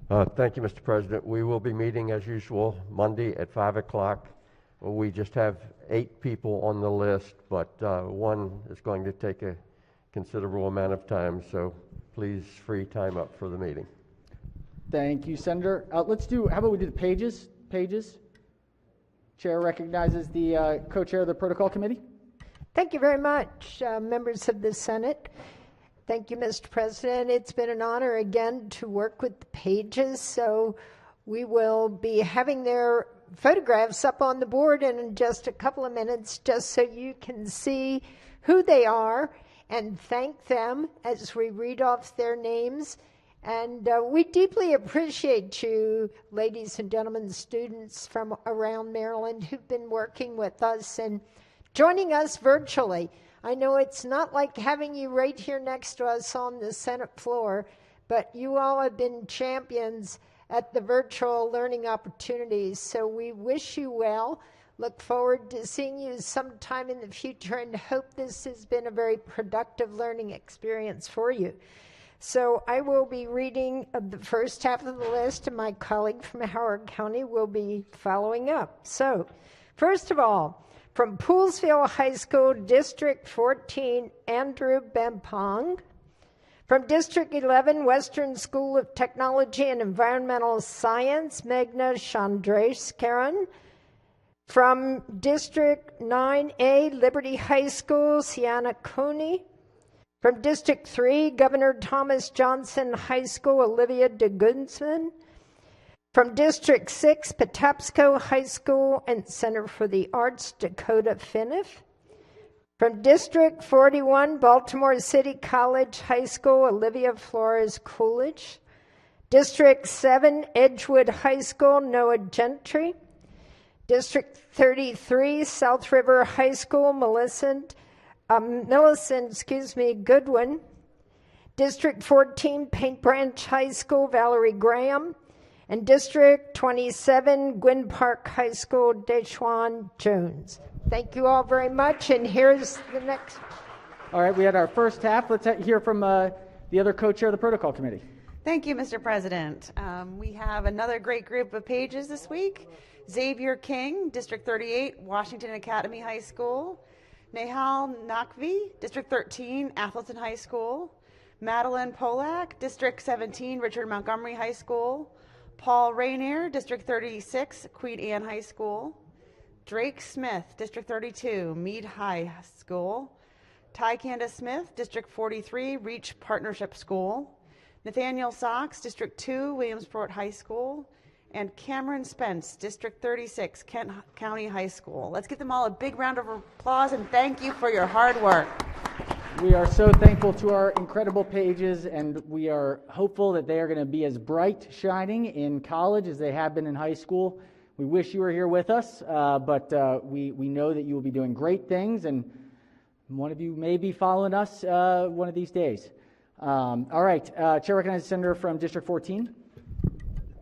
Thank you, Mr. President. We will be meeting as usual Monday at 5 o'clock. We just have 8 people on the list, but one is going to take a considerable amount of time, so please free time up for the meeting. Thank you, Senator. How about we do the pages? Chair recognizes the co-chair of the Protocol Committee. Thank you very much, members of the Senate. Thank you, Mr. President. It's been an honor again to work with the pages. So we will be having their photographs up on the board in just a couple of minutes, just so you can see who they are and thank them as we read off their names. And we deeply appreciate you, ladies and gentlemen, students from around Maryland who've been working with us and joining us virtually. I know it's not like having you right here next to us on the Senate floor, but you all have been champions at the virtual learning opportunities. So we wish you well. Look forward to seeing you sometime in the future and hope this has been a very productive learning experience for you. So I will be reading the first half of the list, and my colleague from Howard County will be following up. So, first of all, from Poolsville High School, District 14, Andrew Bempong. From District 11, Western School of Technology and Environmental Science, Meghna Chandrasekaran. From District 9A, Liberty High School, Sienna Cooney. From District 3, Governor Thomas Johnson High School, Olivia DeGunsman. From District 6, Patapsco High School and Center for the Arts, Dakota Finnif. From District 41, Baltimore City College High School, Olivia Flores Coolidge. District 7, Edgewood High School, Noah Gentry. District 33, South River High School, Millicent Goodwin. District 14, Paint Branch High School, Valerie Graham. And District 27, Gwynn Park High School, Deshawn Jones. Thank you all very much, and here's the next. All right, we had our first half. Let's hear from the other co-chair of the Protocol Committee. Thank you, Mr. President. We have another great group of pages this week. Xavier King, District 38, Washington Academy High School. Nehal Nakvi, District 13, Athleton High School. Madeline Polak, District 17, Richard Montgomery High School. Paul Rainier, District 36, Queen Anne High School. Drake Smith, District 32, Meade High School. Ty Candace Smith, District 43, Reach Partnership School. Nathaniel Sox, District 2, Williamsport High School. And Cameron Spence, District 36, Kent County High School. Let's give them all a big round of applause and thank you for your hard work. We are so thankful to our incredible pages, and we are hopeful that they are going to be as bright shining in college as they have been in high school. We wish you were here with us, but we know that you will be doing great things, and one of you may be following us one of these days. All right, Chair recognizes Senator from District 14.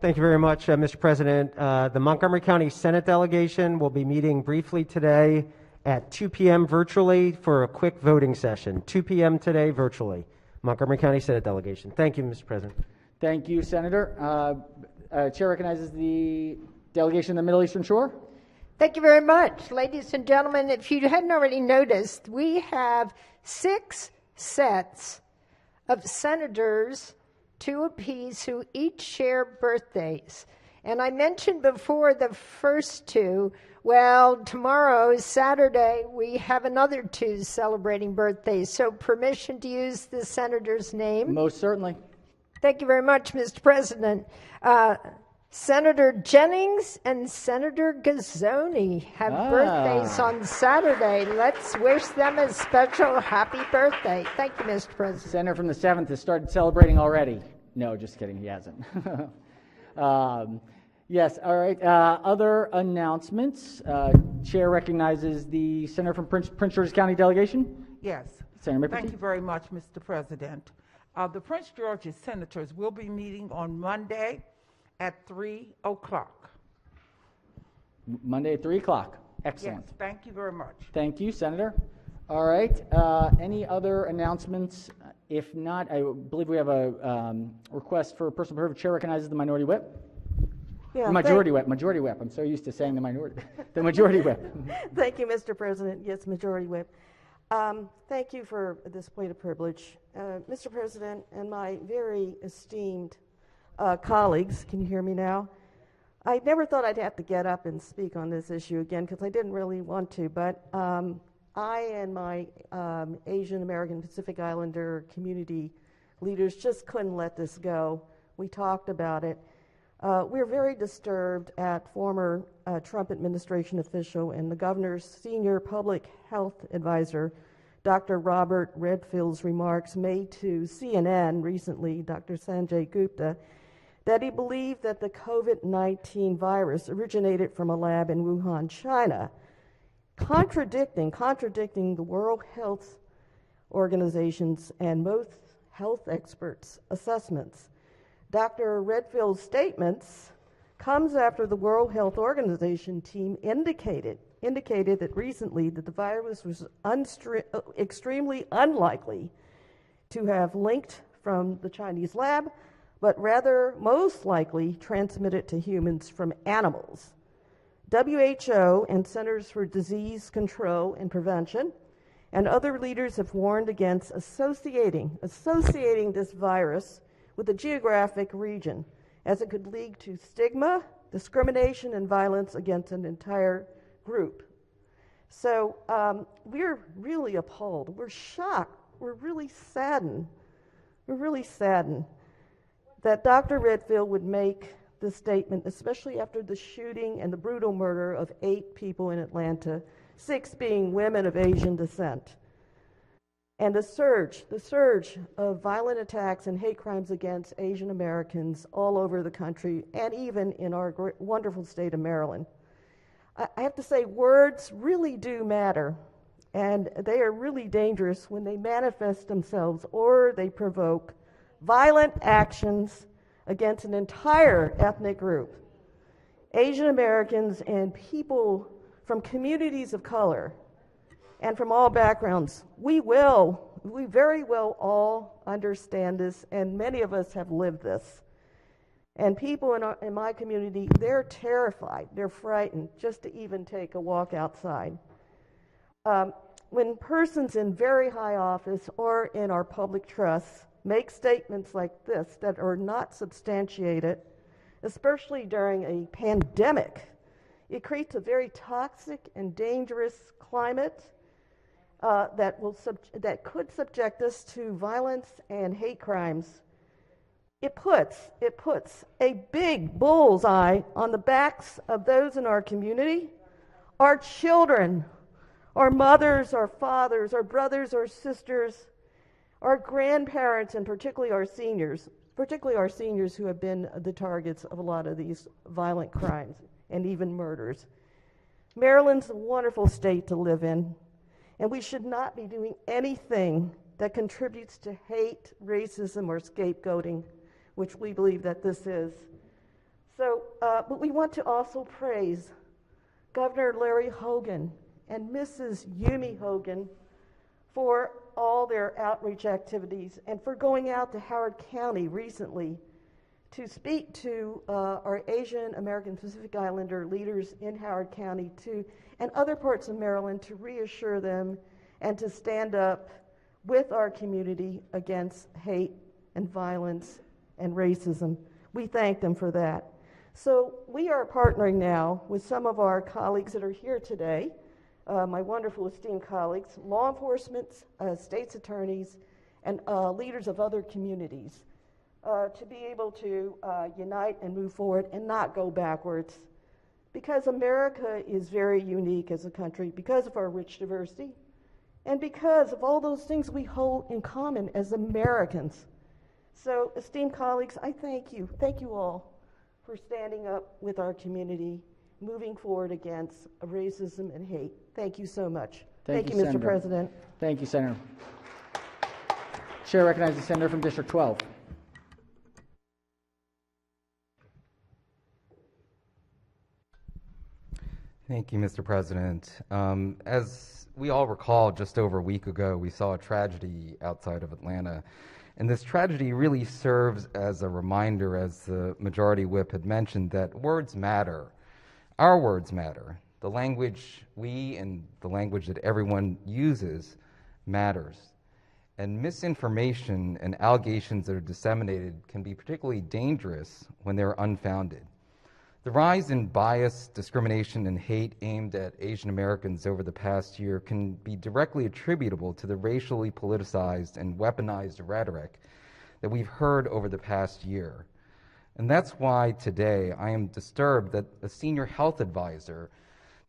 Thank you very much, Mr. President. The Montgomery County Senate delegation will be meeting briefly today at 2 p.m. virtually for a quick voting session. 2 p.m. today virtually. Montgomery County Senate delegation. Thank you, Mr. President. Thank you, Senator. Chair recognizes the delegation of the Middle Eastern Shore. Thank you very much. Ladies and gentlemen, if you hadn't already noticed, we have 6 sets of senators, 2 apiece, who each share birthdays. And I mentioned before the first 2. Well, tomorrow, Saturday, we have another 2 celebrating birthdays. So permission to use the senator's name? Most certainly. Thank you very much, Mr. President. Senator Jennings and Senator Gazzoni have birthdays on Saturday. Let's wish them a special happy birthday. Thank you, Mr. President. Senator from the 7th has started celebrating already. No, just kidding, he hasn't. Yes, all right. Other announcements. Chair recognizes the Senator from Prince George's County delegation. Yes. Senator Thank you very much, Mr. President. The Prince George's Senators will be meeting on Monday at 3 o'clock. Monday at 3 o'clock. Excellent. Yes, thank you very much. Thank you, Senator. All right. Any other announcements? If not, I believe we have a request for personal privilege. Chair recognizes the Minority Whip. Yeah, Majority Whip. Majority Whip. I'm so used to saying the minority. The Majority Whip. Thank you, Mr. President. Yes, Majority Whip. Thank you for this point of privilege. Mr. President and my very esteemed colleagues, can you hear me now? I never thought I'd have to get up and speak on this issue again because I didn't really want to, but I and my Asian American Pacific Islander community leaders just couldn't let this go. We talked about it. We're very disturbed at former Trump administration official and the governor's senior public health advisor, Dr. Robert Redfield's remarks made to CNN recently, Dr. Sanjay Gupta, that he believed that the COVID-19 virus originated from a lab in Wuhan, China, contradicting the World Health Organization's and most health experts' assessments. Dr. Redfield's statements comes after the World Health Organization team indicated that recently that the virus was extremely unlikely to have linked from the Chinese lab, but rather most likely transmitted to humans from animals. WHO and Centers for Disease Control and Prevention and other leaders have warned against associating this virus with a geographic region, as it could lead to stigma, discrimination, and violence against an entire group. So we're really appalled. We're shocked. We're really saddened. That Dr. Redfield would make this statement, especially after the shooting and the brutal murder of 8 people in Atlanta, 6 being women of Asian descent. And the surge of violent attacks and hate crimes against Asian Americans all over the country, and even in our wonderful state of Maryland. I have to say, words really do matter, and they are really dangerous when they manifest themselves or they provoke violent actions against an entire ethnic group. Asian Americans and people from communities of color and from all backgrounds, we very well all understand this, and many of us have lived this. And people in my community, they're terrified, they're frightened just to even take a walk outside. When persons in very high office or in our public trusts make statements like this that are not substantiated, especially during a pandemic, it creates a very toxic and dangerous climate that could subject us to violence and hate crimes. It puts a big bullseye on the backs of those in our community, our children, our mothers, our fathers, our brothers, our sisters, our grandparents, and particularly our seniors who have been the targets of a lot of these violent crimes and even murders. Maryland's a wonderful state to live in, and we should not be doing anything that contributes to hate, racism, or scapegoating, which we believe that this is. So, but we want to also praise Governor Larry Hogan and Mrs. Yumi Hogan for all their outreach activities and for going out to Howard County recently to speak to our Asian American Pacific Islander leaders in Howard County and other parts of Maryland to reassure them and to stand up with our community against hate and violence and racism. We thank them for that. So we are partnering now with some of our colleagues that are here today, my wonderful esteemed colleagues, law enforcement, state's attorneys, and leaders of other communities to be able to unite and move forward and not go backwards. Because America is very unique as a country, because of our rich diversity, and because of all those things we hold in common as Americans. So, esteemed colleagues, I thank you. Thank you all for standing up with our community, moving forward against racism and hate. Thank you so much. Thank you, Mr. Senator. President. Thank you, Senator. Chair recognizes the Senator from District 12. Thank you, Mr. President. As we all recall, just over a week ago, we saw a tragedy outside of Atlanta. And this tragedy really serves as a reminder, as the Majority Whip had mentioned, that words matter. Our words matter. The language we and the language that everyone uses matters. And misinformation and allegations that are disseminated can be particularly dangerous when they're unfounded. The rise in bias, discrimination, and hate aimed at Asian Americans over the past year can be directly attributable to the racially politicized and weaponized rhetoric that we've heard over the past year. And that's why today I am disturbed that a senior health advisor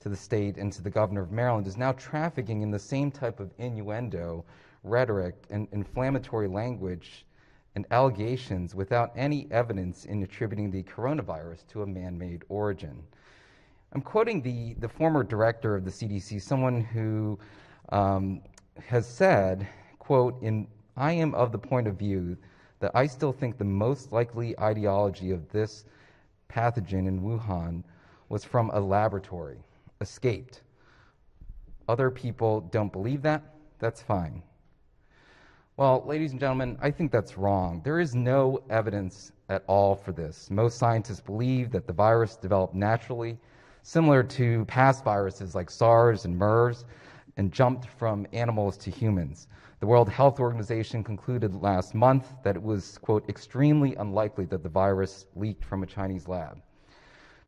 to the state and to the governor of Maryland is now trafficking in the same type of innuendo, rhetoric, and inflammatory language and allegations without any evidence in attributing the coronavirus to a man-made origin. I'm quoting the former director of the CDC, someone who has said, quote, I am of the point of view that I still think the most likely ideology of this pathogen in Wuhan was from a laboratory, escaped. Other people don't believe that. That's fine. Well, ladies and gentlemen, I think that's wrong. There is no evidence at all for this. Most scientists believe that the virus developed naturally, similar to past viruses like SARS and MERS, and jumped from animals to humans. The World Health Organization concluded last month that it was, quote, extremely unlikely that the virus leaked from a Chinese lab.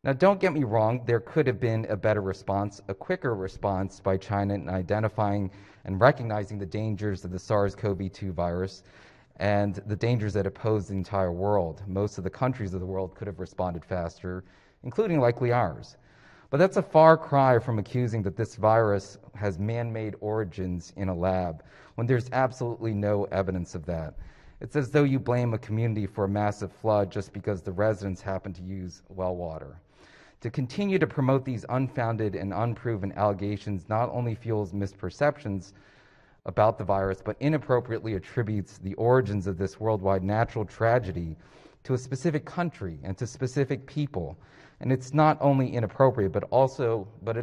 Now, don't get me wrong, there could have been a better response, a quicker response by China in identifying and recognizing the dangers of the SARS-CoV-2 virus and the dangers that it posed the entire world. Most of the countries of the world could have responded faster, including likely ours. But that's a far cry from accusing that this virus has man-made origins in a lab, when there's absolutely no evidence of that. It's as though you blame a community for a massive flood just because the residents happen to use well water. To continue to promote these unfounded and unproven allegations not only fuels misperceptions about the virus, but inappropriately attributes the origins of this worldwide natural tragedy to a specific country and to specific people. And it's not only inappropriate, but it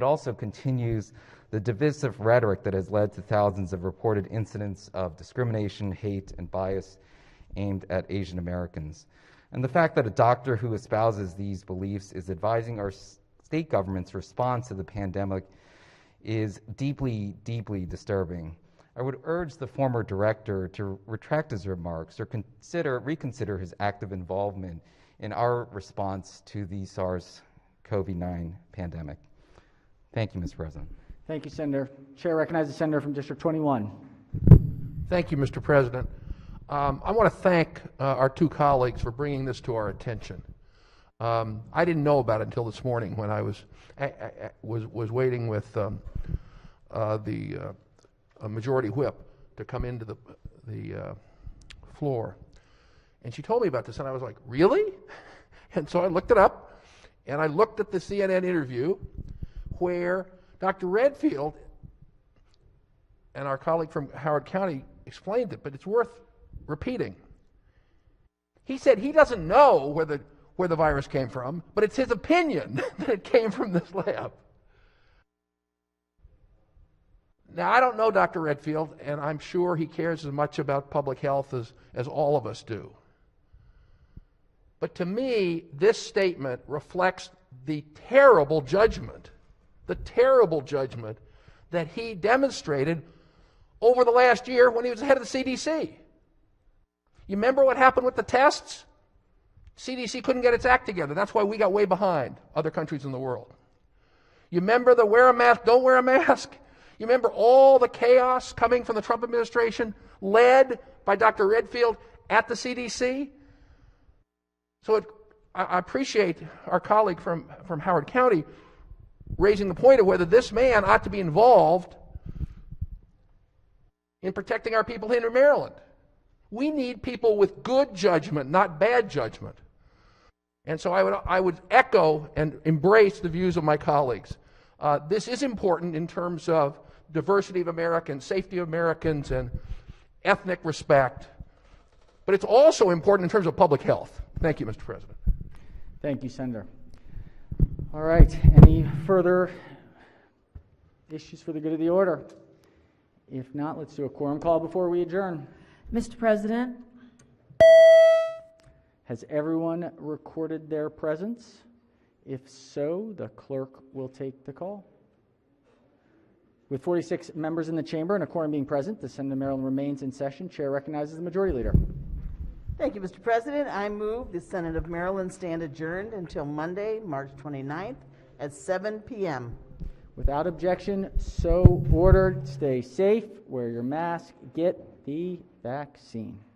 also continues the divisive rhetoric that has led to thousands of reported incidents of discrimination, hate, and bias aimed at Asian Americans. And the fact that a doctor who espouses these beliefs is advising our state government's response to the pandemic is deeply, deeply disturbing. I would urge the former director to retract his remarks or reconsider his active involvement in our response to the SARS-CoV-2 pandemic. Thank you, Mr. President. Thank you, Senator. Chair recognizes the Senator from District 21. Thank you, Mr. President. I want to thank our two colleagues for bringing this to our attention. I didn't know about it until this morning when I was waiting with the majority whip to come into the floor. And she told me about this, and I was like, really? And so I looked it up, and I looked at the CNN interview where Dr. Redfield and our colleague from Howard County explained it, but it's worth repeating. He said he doesn't know where the virus came from, but it's his opinion that it came from this lab. Now, I don't know Dr. Redfield, and I'm sure he cares as much about public health as all of us do. But to me, this statement reflects the terrible judgment that he demonstrated over the last year when he was head of the CDC. You remember what happened with the tests? CDC couldn't get its act together. That's why we got way behind other countries in the world. You remember the wear a mask, don't wear a mask? You remember all the chaos coming from the Trump administration led by Dr. Redfield at the CDC? So I appreciate our colleague from Howard County raising the point of whether this man ought to be involved in protecting our people here in Maryland. We need people with good judgment, not bad judgment. And so I would echo and embrace the views of my colleagues. This is important in terms of diversity of Americans, safety of Americans, and ethnic respect. But it's also important in terms of public health. Thank you, Mr. President. Thank you, Senator. All right. Any further issues for the good of the order? If not, let's do a quorum call before we adjourn. Mr. President. Has everyone recorded their presence? If so, the clerk will take the call. With 46 members in the chamber and a quorum being present, the Senate of Maryland remains in session. Chair recognizes the Majority Leader. Thank you, Mr. President. I move the Senate of Maryland stand adjourned until Monday, March 29th at 7 p.m. Without objection, so ordered. Stay safe, wear your mask, get the vaccine.